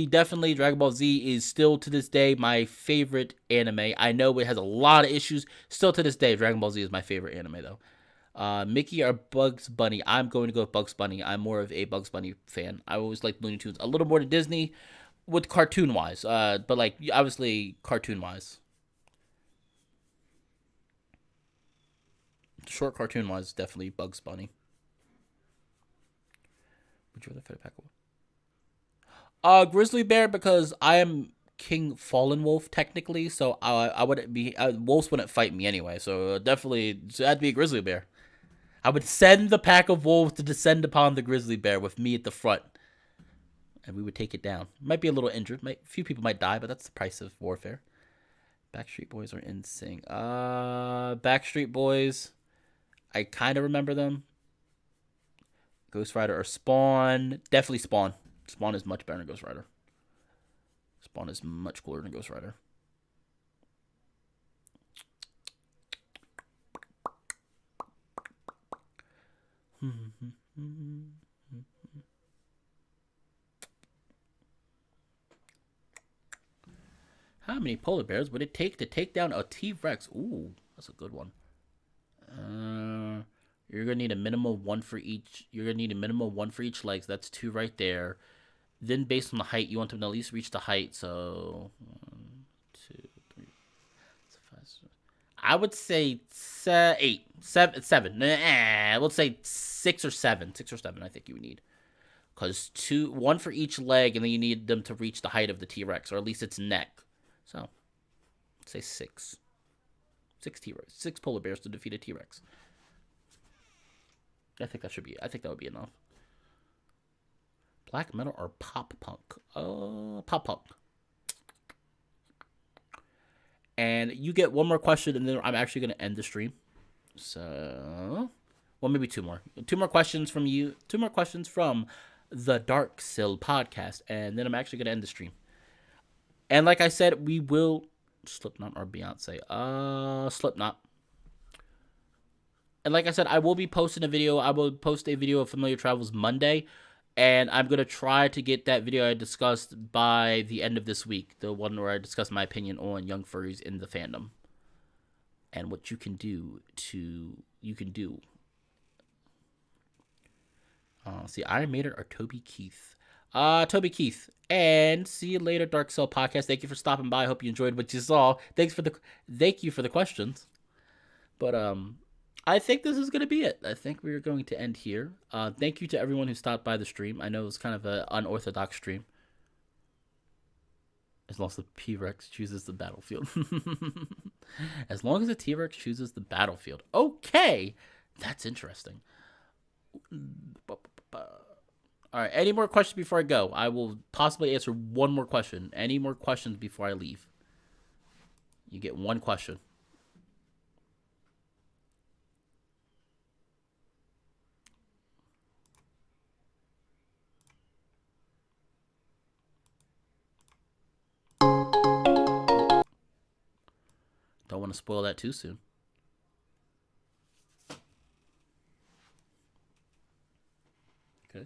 Speaker 1: definitely. Dragon Ball Z is still to this day my favorite anime. I know it has a lot of issues. Still to this day, Dragon Ball Z is my favorite anime though. Mickey or Bugs Bunny? I'm going to go with Bugs Bunny. I'm more of a Bugs Bunny fan. I always like Looney Tunes a little more than Disney, with cartoon wise. But like obviously cartoon wise, short cartoon wise, definitely Bugs Bunny. Would you rather fight a pack of grizzly bear, because I am King Fallen Wolf technically, so I wouldn't be wolves wouldn't fight me anyway. So definitely so that'd be a grizzly bear. I would send the pack of wolves to descend upon the grizzly bear with me at the front, and we would take it down. Might be a little injured. A few people might die, but that's the price of warfare. Backstreet Boys are in sync. Backstreet Boys, I kind of remember them. Ghost Rider or Spawn? Definitely Spawn. Spawn is much better than Ghost Rider. Spawn is much cooler than Ghost Rider. How many polar bears would it take to take down a T-Rex? Ooh, that's a good one. You're gonna need a minimum of 1 for each. You're gonna need a minimum of 1 for each leg. So that's 2 right there. Then based on the height, you want them to at least reach the height. So 1, 2, 3, 4, 5, 6. I would say 8, 7. Let's say 6 or 7. 6 or 7. I think you would need, because 1 for each leg, and then you need them to reach the height of the T-Rex, or at least its neck. So, let's say 6. 6 T-Rex, 6 polar bears to defeat a T-Rex. I think that would be enough. Black metal or pop punk? Pop punk. And you get one more question, and then I'm actually going to end the stream. So, well, maybe 2 more. 2 more questions from you. 2 more questions from the Dark Sill podcast, and then I'm actually going to end the stream. And like I said, we will Slipknot or Beyonce. Slipknot. And like I said, I will be posting a video. I will post a video of Familiar Travels Monday, and I'm going to try to get that video I discussed by the end of this week. The one where I discuss my opinion on young furries in the fandom. And what you can do. See, Iron Maiden or Toby Keith. Toby Keith. And see you later, Dark Cell Podcast. Thank you for stopping by. I hope you enjoyed what you saw. Thank you for the questions. But I think this is going to be it. I think we're going to end here. Thank you to everyone who stopped by the stream. I know it was kind of an unorthodox stream. As long as the T-Rex chooses the battlefield. As long as the T-Rex chooses the battlefield. Okay. That's interesting. All right. Any more questions before I go? I will possibly answer one more question. Any more questions before I leave? You get one question. Don't want to spoil that too soon. Okay.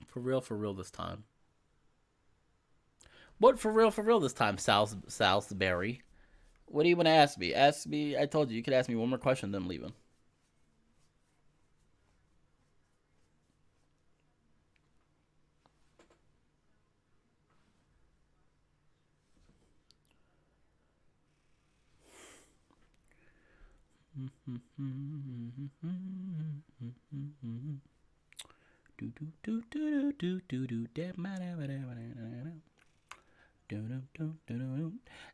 Speaker 1: For real this time. What for real this time, Salisbury? What do you want to ask me? Ask me. I told you you could ask me one more question, then I'm leaving.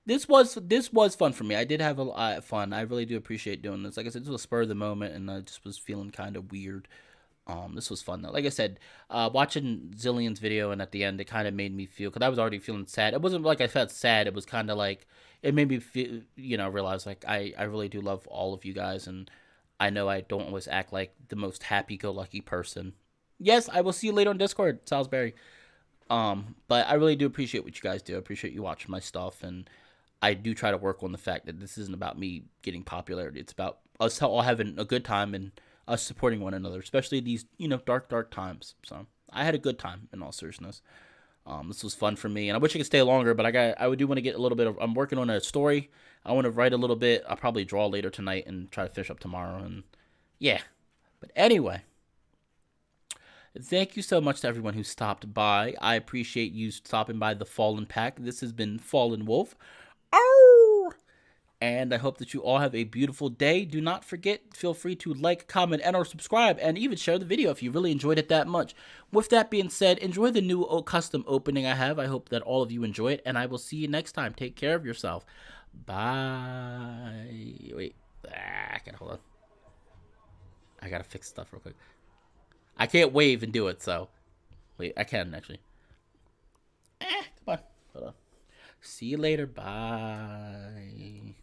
Speaker 1: This was fun for me. I did have a lot of fun. I really do appreciate doing this. Like I said, this was a spur of the moment, and I just was feeling kind of weird. This was fun though. Like I said, watching Zillion's video, and at the end, it kind of made me feel, because I was already feeling sad. It wasn't like I felt sad. It was kind of like it made me feel, realize like I really do love all of you guys, and I know I don't always act like the most happy-go-lucky person. Yes, I will see you later on Discord, Salisbury. But I really do appreciate what you guys do. I appreciate you watching my stuff, and I do try to work on the fact that this isn't about me getting popularity. It's about us all having a good time and us supporting one another, especially these, dark times. So I had a good time in all seriousness. This was fun for me, and I wish I could stay longer, but I would do want to get a little bit of. I'm working on a story. I want to write a little bit. I'll probably draw later tonight and try to finish up tomorrow. And yeah, but anyway, thank you so much to everyone who stopped by. I appreciate you stopping by the Fallenpack. This has been Fallen Wolf. Ow! And I hope that you all have a beautiful day. Do not forget, feel free to like, comment, and or subscribe, and even share the video if you really enjoyed it that much. With that being said, enjoy the new custom opening I have. I hope that all of you enjoy it, and I will see you next time. Take care of yourself. Bye. Wait. I gotta hold on. I gotta fix stuff real quick. I can't wave and do it, so. Wait, I can actually. Come on. Hold on. See you later. Bye.